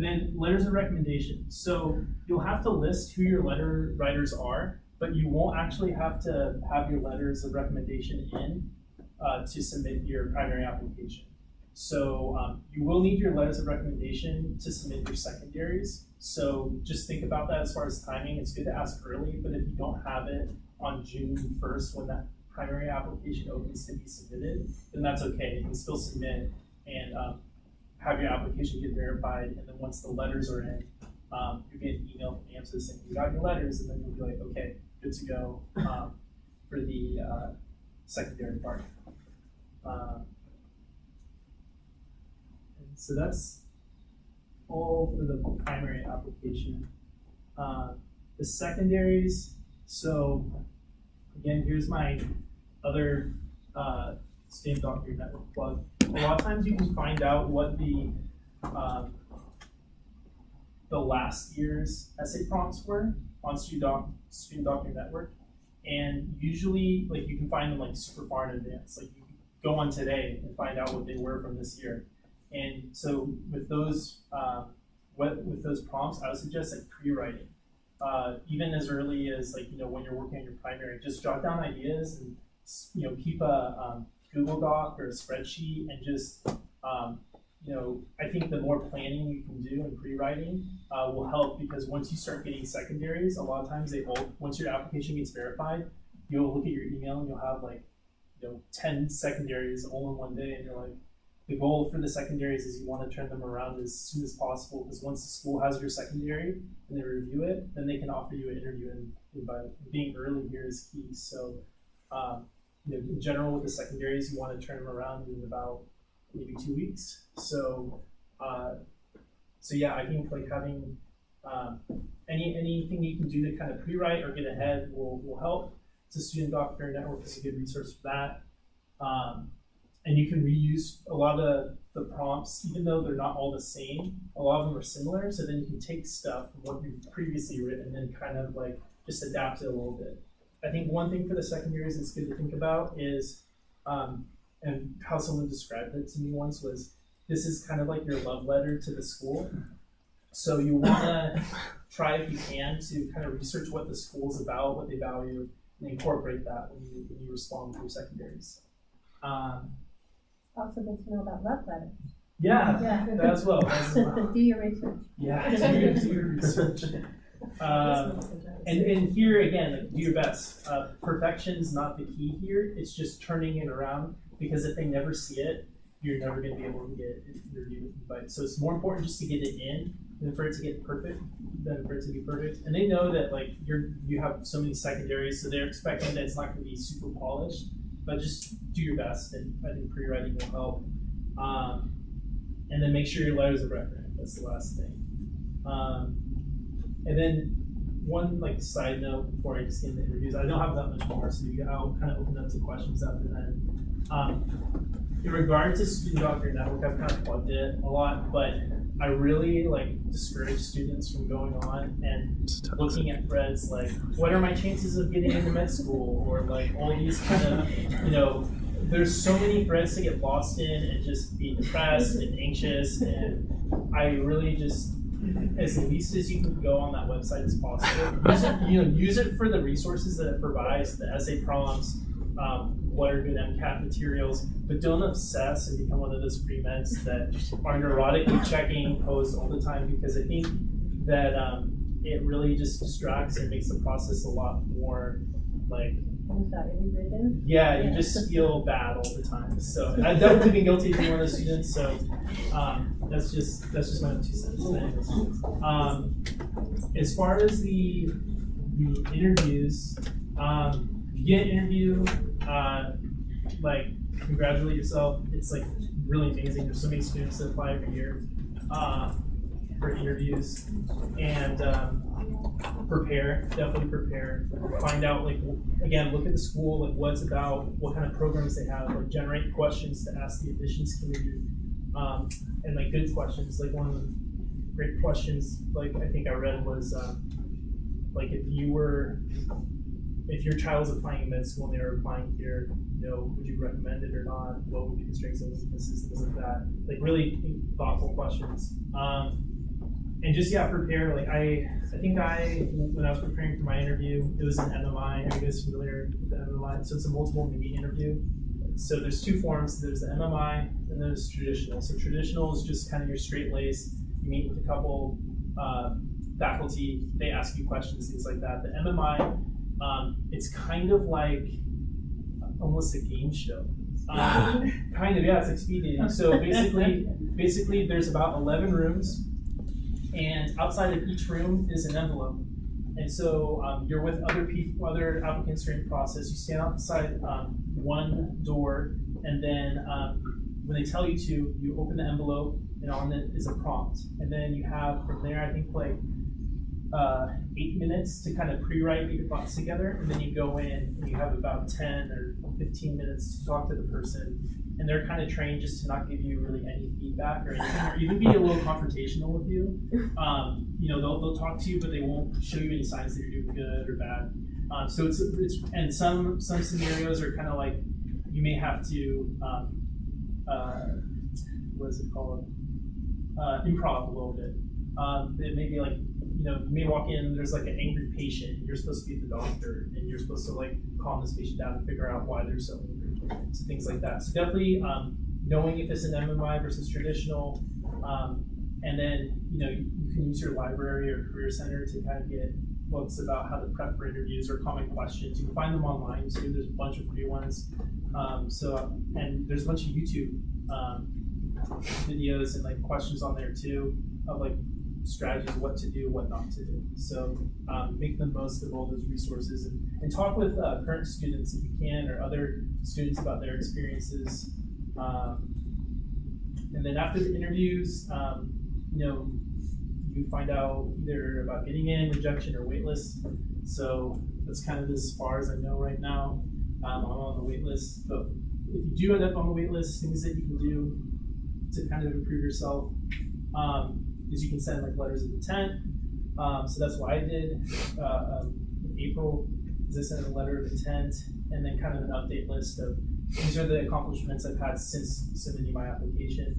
then letters of recommendation. So you'll have to list who your letter writers are, but you won't actually have to have your letters of recommendation in. to submit your primary application. So you will need your letters of recommendation to submit your secondaries. So just think about that as far as timing. It's good to ask early, but if you don't have it on June 1st when that primary application opens to be submitted, then that's okay. You can still submit and have your application get verified. And then once the letters are in, you get an email from AMSA saying you got your letters, and then you'll be like, okay, good to go for the secondary part. And so that's all for the primary application. The secondaries, so again, here's my other student doctor network plug. A lot of times you can find out what the last year's essay prompts were on student doctor network, and usually like you can find them like super far in advance. Like you can go on today and find out what they were from this year. And so with those prompts, I would suggest like pre-writing, even as early as like when you're working on your primary. Just jot down ideas and keep a Google Doc or a spreadsheet, and just I think the more planning you can do in pre-writing will help, because once you start getting secondaries, a lot of times once your application gets verified, you'll look at your email and you'll have like 10 secondaries all in one day, and you're like, the goal for the secondaries is you want to turn them around as soon as possible, because once the school has your secondary and they review it, then they can offer you an interview, and by being early here is key. So in general with the secondaries, you want to turn them around in about maybe 2 weeks. So yeah, I think like having anything you can do to kind of pre-write or get ahead will help. The Student Doctor Network is a good resource for that. And you can reuse a lot of the prompts, even though they're not all the same. A lot of them are similar, so then you can take stuff from what you've previously written and kind of like just adapt it a little bit. I think one thing for the secondaries that's good to think about is, and how someone described it to me once was, this is kind of like your love letter to the school. So you want to try, if you can, to kind of research what the school's about, what they value, and incorporate that when you respond to your secondaries. Also good to know about love letters. Yeah, Yeah. that as well. Do your research. Yeah, do your research. And here again, like, do your best. Perfection is not the key here. It's just turning it around, because if they never see it, you're never going to be able to get an interview invite. So it's more important just to get it in than for it to get perfect, than for it to be perfect. And they know that like you have so many secondaries, so they're expecting that it's not going to be super polished. But just do your best, and I think pre-writing will help. And then make sure your letters are recommended. That's the last thing. And then one like side note before I just get into interviews, I don't have that much more, so I'll kind of open up to questions after that. In regard to Student Doctor Network, I've kind of plugged it a lot, but I really like discourage students from going on and looking at threads like, what are my chances of getting into med school, or like all these kind of, there's so many threads to get lost in and just be depressed and anxious, and I really just, as least as you can go on that website as possible. Use it for the resources that it provides, the essay prompts, what are good MCAT materials, but don't obsess and become one of those pre-meds that are neurotically checking posts all the time, because I think that it really just distracts and makes the process a lot more like, yeah, you just feel bad all the time. So I've definitely been guilty of being one of those students. So that's just my own 2 cents. As far as the interviews, you get an interview, like congratulate yourself. It's like really amazing. There's so many students that apply every year for interviews, and definitely prepare. Find out, like, again, look at the school, like what's about, what kind of programs they have, like generate questions to ask the admissions committee, and like good questions. Like one of the great questions, like I think I read was, like if your child is applying to med school and they're applying here, would you recommend it or not? What would be the strengths and weaknesses, things like that. Like really thoughtful questions. And just, prepare. Like I think when I was preparing for my interview, it was an MMI. Are you guys familiar with the MMI? So it's a multiple meeting interview. So there's two forms. There's the MMI and there's traditional. So traditional is just kind of your straight lace. You meet with a couple faculty, they ask you questions, things like that. The MMI, it's kind of like almost a game show. Kind of, yeah, it's like speed dating. So basically there's about 11 rooms, and outside of each room is an envelope. And so you're with other people, other applicants during the process. You stand outside one door, and then when they tell you to, you open the envelope, and on it is a prompt. And then you have from there, I think like 8 minutes to kind of pre-write, get your thoughts together, and then you go in and you have about 10 or 15 minutes to talk to the person. And they're kind of trained just to not give you really any feedback or anything, or even be a little confrontational with you. They'll talk to you, but they won't show you any signs that you're doing good or bad. So it's and some scenarios are kind of like you may have to what is it called? Improv a little bit. It may be like, you may walk in, there's like an angry patient, you're supposed to be the doctor, and you're supposed to like calm this patient down and figure out why they're so angry. So things like that. So definitely knowing if it's an MMI versus traditional, and then you can use your library or career center to kind of get books about how to prep for interviews or common questions. You can find them online too. There's a bunch of free ones. And there's a bunch of YouTube videos and like questions on there too of like strategies, what to do, what not to do. So make the most of all those resources and talk with current students if you can, or other students about their experiences. And then after the interviews, you find out either about getting in, rejection, or waitlist. So that's kind of as far as I know right now. I'm on the waitlist, but if you do end up on the waitlist, things that you can do to kind of improve yourself is you can send like letters of intent. So that's what I did in April. Is I sent a letter of intent and then kind of an update list of these are the accomplishments I've had since submitting my application.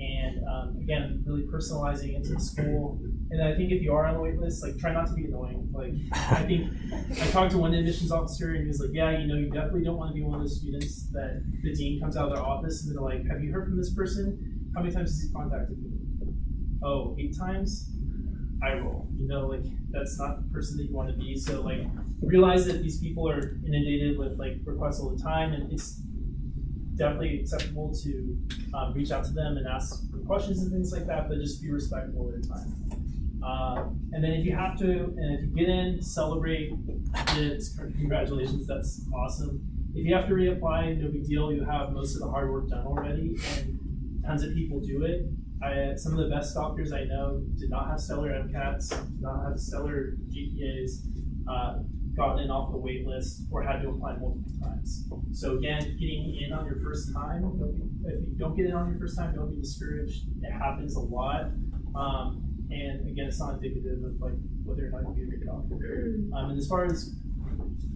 And again, really personalizing it to the school. And I think if you are on the wait list, like try not to be annoying. Like I think I talked to one admissions officer and he was like, yeah, you definitely don't want to be one of those students that the dean comes out of their office and they're like, have you heard from this person? How many times has he contacted you? Oh, 8 times? I roll. Like that's not the person that you want to be. So like realize that these people are inundated with like requests all the time, and it's definitely acceptable to reach out to them and ask questions and things like that, but just be respectful of their time. And then if you have to, and if you get in, celebrate, congratulations, that's awesome. If you have to reapply, no big deal, you have most of the hard work done already, and tons of people do it. Some of the best doctors I know did not have stellar MCATs, did not have stellar GPAs, gotten in off the wait list, or had to apply multiple times. So again, getting in on your first time, if you don't get in on your first time, don't be discouraged. It happens a lot. And again, it's not indicative of like whether or not you'll be a good doctor. And as far as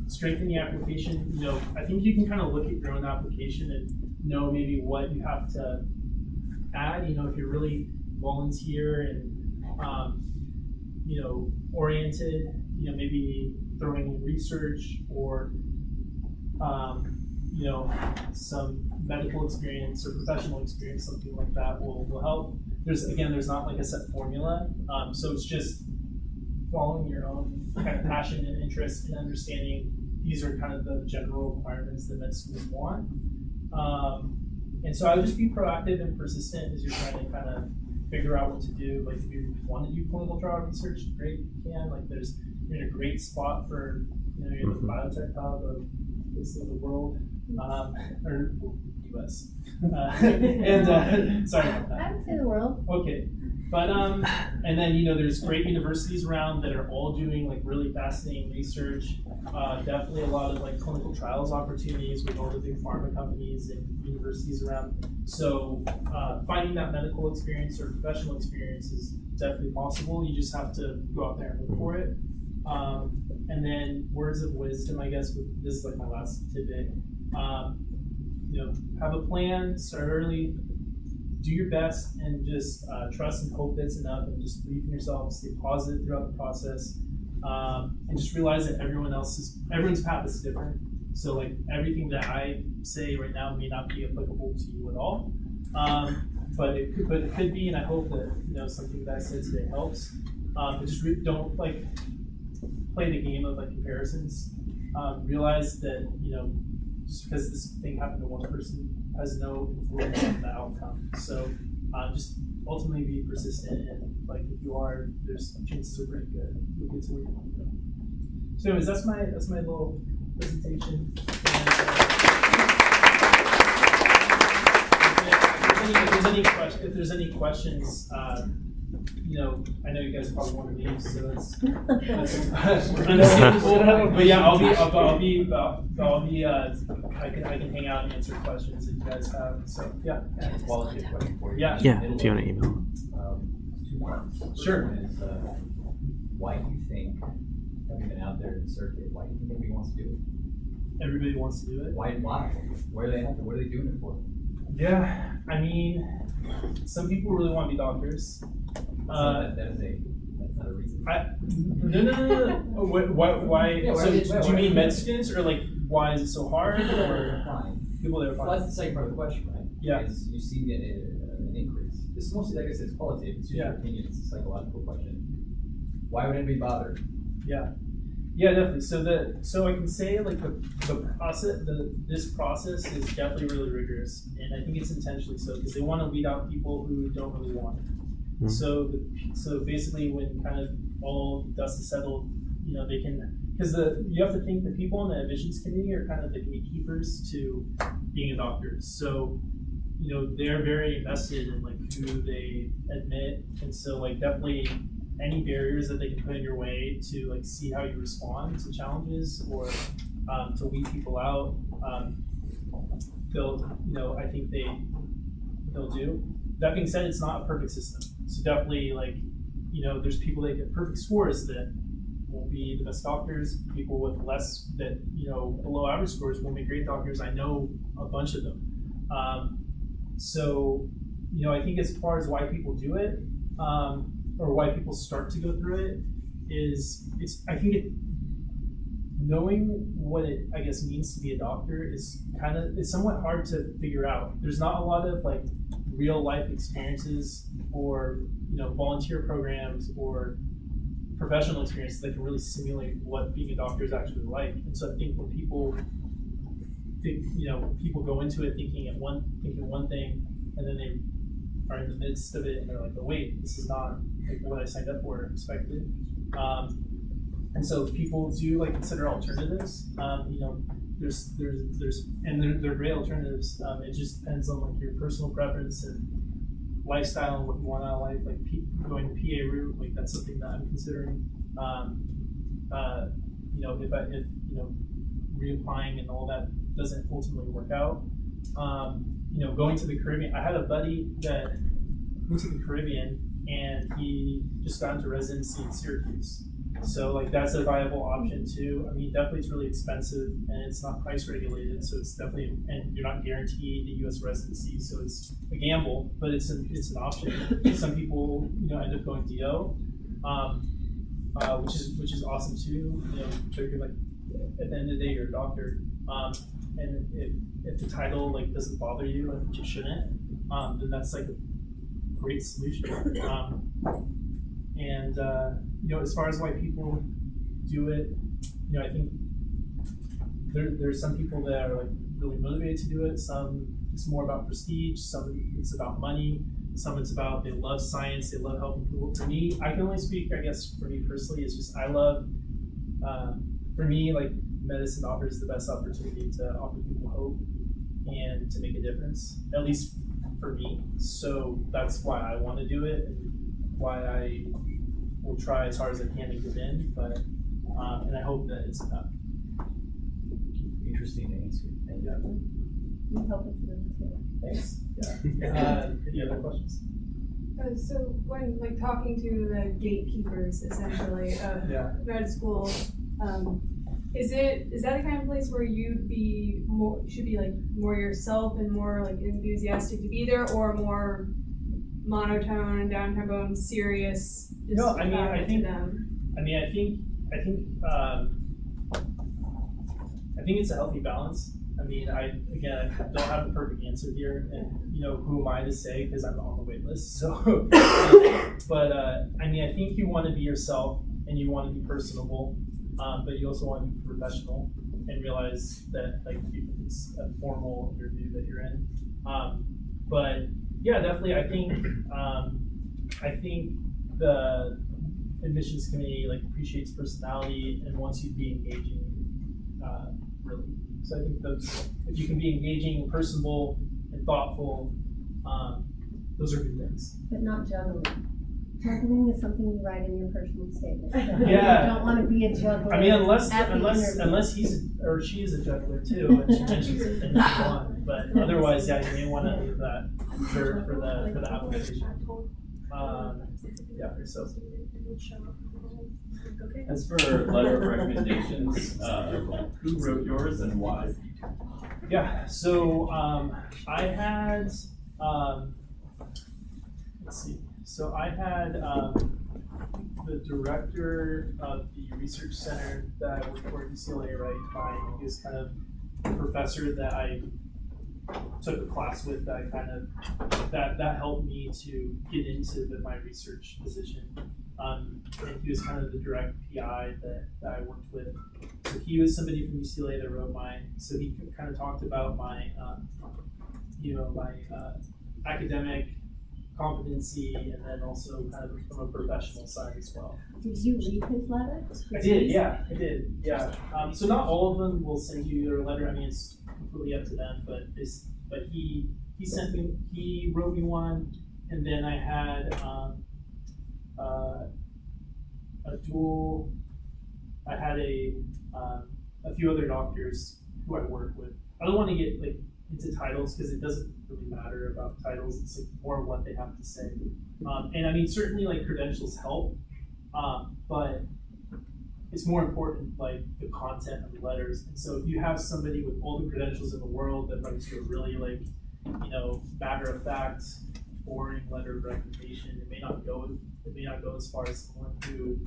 strengthening the application, I think you can kind of look at your own application and know maybe what you have to add. If you're really volunteer and oriented, maybe throwing in research or some medical experience or professional experience, something like that will help. There's not like a set formula, so it's just following your own kind of passion and interest and understanding these are kind of the general requirements that med schools want. And so I would just be proactive and persistent as you're trying to kind of figure out what to do. Like if you want to do clinical trial research, great, you can. Like you're in a great spot for, you're the biotech hub of the world, or US. Sorry about that. I would say the world. Okay. But, and then, there's great universities around that are all doing like really fascinating research. Definitely a lot of like clinical trials opportunities with all the big pharma companies and universities around. So finding that medical experience or professional experience is definitely possible. You just have to go out there and look for it. And then words of wisdom, I guess, this is like my last tidbit. Have a plan, start early, do your best, and just trust and hope that's enough, and just believe in yourself, stay positive throughout the process, and just realize that everyone's path is different. So like everything that I say right now may not be applicable to you at all. But it could be, and I hope that, you know, something that I said today helps. But just don't like play the game of like comparisons. Realize that, you know, just because this thing happened to one person has no influence on the outcome. So just ultimately be persistent, and like if you are, there's chances are pretty good you'll get to where you want to go. So anyways, that's my little presentation. And, if there's any questions, you know, I know you guys probably want to leave, so that's understandable. But yeah, I can hang out and answer questions that you guys have. So yeah. Qualitative question for you. Yeah. Yeah, if you want to email. 2 parts. First Sure. one is, why do you think, having been out there in the circuit, why do you think everybody wants to do it? Everybody wants to do it. Why? Where are they at? What are they doing it for? Yeah, I mean, some people really want to be doctors. That's not a reason. No. Why? Yeah, So, why- do you mean med students, or like why is it so hard? Or Fine. people that are Well, fine? that's the second part of the question, right? Yeah. Is you see an increase. This is mostly, like I said, it's qualitative. It's your Yeah. opinion. It's a psychological question. Why would anybody bother? Yeah, definitely. So I can say like the process, this process is definitely really rigorous, and I think it's intentionally so because they want to weed out people who don't really want it. Mm. So basically, when kind of all dust is settled, you know, they can, because you have to think the people on the admissions committee are kind of the gatekeepers to being a doctor. So, you know, they're very invested in like who they admit, and so like definitely any barriers that they can put in your way to like see how you respond to challenges or to weed people out, they'll, you know, I think they'll do. That being said, it's not a perfect system. So definitely, like, you know, there's people that get perfect scores that won't be the best doctors. People with less, that, you know, below average scores won't be great doctors. I know a bunch of them. So, you know, I think as far as why people do it, or why people start to go through it, I think knowing what it, I guess, means to be a doctor is it's somewhat hard to figure out. There's not a lot of like real life experiences or, you know, volunteer programs or professional experiences that can really simulate what being a doctor is actually like. And so I think when people think, you know, people go into it thinking one thing, and then they are in the midst of it and they're like, oh wait, this is not like what I signed up for or expected. And so people do like consider alternatives. You know, there's and they're great alternatives. It just depends on like your personal preference and lifestyle and what you want out of life. Like going the PA route, like that's something that I'm considering. You know, if you know, reapplying and all that doesn't ultimately work out. You know, going to the Caribbean. I had a buddy that went to the Caribbean and he just got into residency in Syracuse. So like that's a viable option too. I mean, definitely it's really expensive and it's not price regulated, so it's definitely, and you're not guaranteed the U.S. residency, so it's a gamble, but it's an option. Some people, you know, end up going DO, which is awesome too. You know, so you're like, at the end of the day, you're a doctor, and if the title like doesn't bother you, which it shouldn't, then that's like a great solution. And you know, as far as why people do it, you know, I think there's some people that are like really motivated to do it. Some it's more about prestige. Some it's about money. Some it's about they love science. They love helping people. For me, I can only speak, I guess, for me personally. It's just I love. For me, like medicine offers the best opportunity to offer people hope and to make a difference, at least for me. So that's why I want to do it and why I will try as hard as I can to get in, but and I hope that it's enough. Interesting answer. Thank you. You help us with it too. Thanks. Yeah. Any other questions? So when like talking to the gatekeepers essentially of Yeah. med school, is that the kind of place where should be like more yourself and more like enthusiastic to be there, or more monotone and down tempo and serious? No, I mean, I think I think it's a healthy balance. I mean, I don't have the perfect answer here, and who am I to say, because I'm on the wait list. So, but I mean, I think you want to be yourself and you want to be personable, but you also want to be professional and realize that it's a formal interview that you're in. But yeah, definitely, I think the admissions committee appreciates personality and wants you to be engaging, really. So I think if you can be engaging, personable, and thoughtful, those are good things. But not juggling. Juggling is something you write in your personal statement. Yeah. You don't want to be a juggler. I mean, unless interview. he's or she is a juggler too, and she mentions it in one. But otherwise, yeah, you may want to leave that for the application. Yeah. So. As for letter of recommendations, who wrote yours and why? Yeah, so I had, let's see, so I had the director of the research center that I worked for at UCLA, right? He was kind of a professor that I took a class with that that helped me to get into my research position. And he was kind of the direct PI that I worked with. So he was somebody from UCLA that wrote mine. So he kind of talked about my, my academic competency, and then also kind of from a professional side as well. Did you read his letter? I did, yeah. So not all of them will send you their letter. I mean, it's completely up to them. But he wrote me one, and then I had I had a few other doctors who I work with. I don't want to get into titles because it doesn't really matter about titles. It's more what they have to say. And I mean, certainly credentials help, but it's more important the content of the letters. And so if you have somebody with all the credentials in the world that writes you a really matter of fact, boring letter of recommendation, it may not go as far as someone who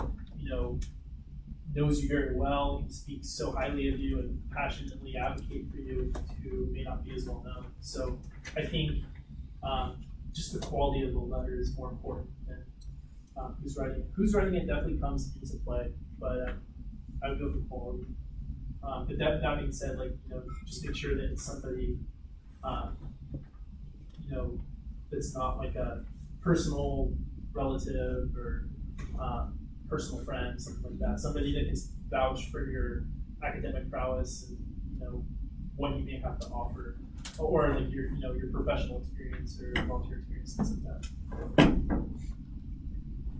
knows you very well, can speak so highly of you and passionately advocate for you, who may not be as well known. So I think just the quality of the letter is more important than who's writing it. Who's writing it definitely comes into play, but I would go for quality. But that being said, just make sure that it's somebody that's not a personal relative or personal friend, something like that. Somebody that can vouch for your academic prowess and what you may have to offer, or your professional experience or volunteer experience, things like that.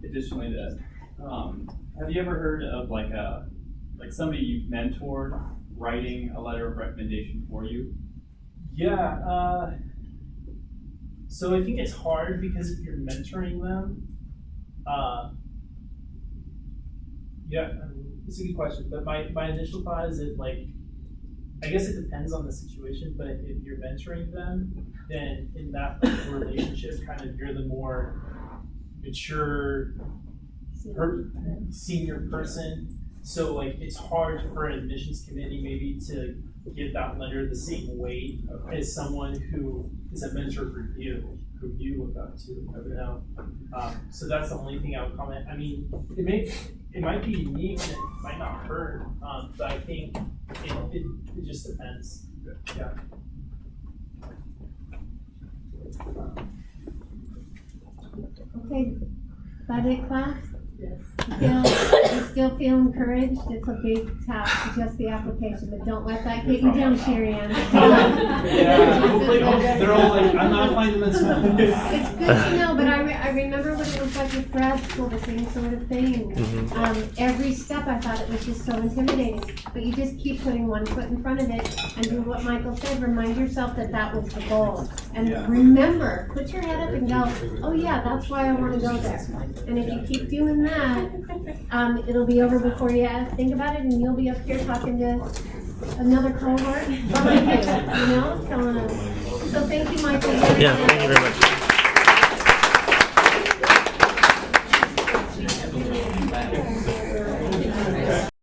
Additionally to that, have you ever heard of somebody you've mentored writing a letter of recommendation for you? Yeah. So I think it's hard because if you're mentoring them, it's a good question. But my initial thought is I guess it depends on the situation, but if you're mentoring them, then in that relationship, you're the more mature senior person. So it's hard for an admissions committee maybe to give that letter the same weight as someone who is a mentor for you, who you look up to. So that's the only thing I would comment. I mean, it might be unique and it might not hurt, but I think it just depends. Yeah. Okay, that it, class? Yes. You still feel encouraged? It's a big task, just the application, but don't let that get you down, Sherry-Ann. Yeah, hopefully they're all I'm not finding this one. It's good to know, but I remember when it was with grad school, the same sort of thing. Every step I thought it was just so intimidating, but you just keep putting one foot in front of it and do what Michael said, remind yourself that was the goal. And remember, put your head up and go, oh yeah, that's why I want to go there. And if you keep doing that, it'll be over before you think about it, and you'll be up here talking to another cohort behind you, telling us. So thank you, Michael. Yeah, thank you very much.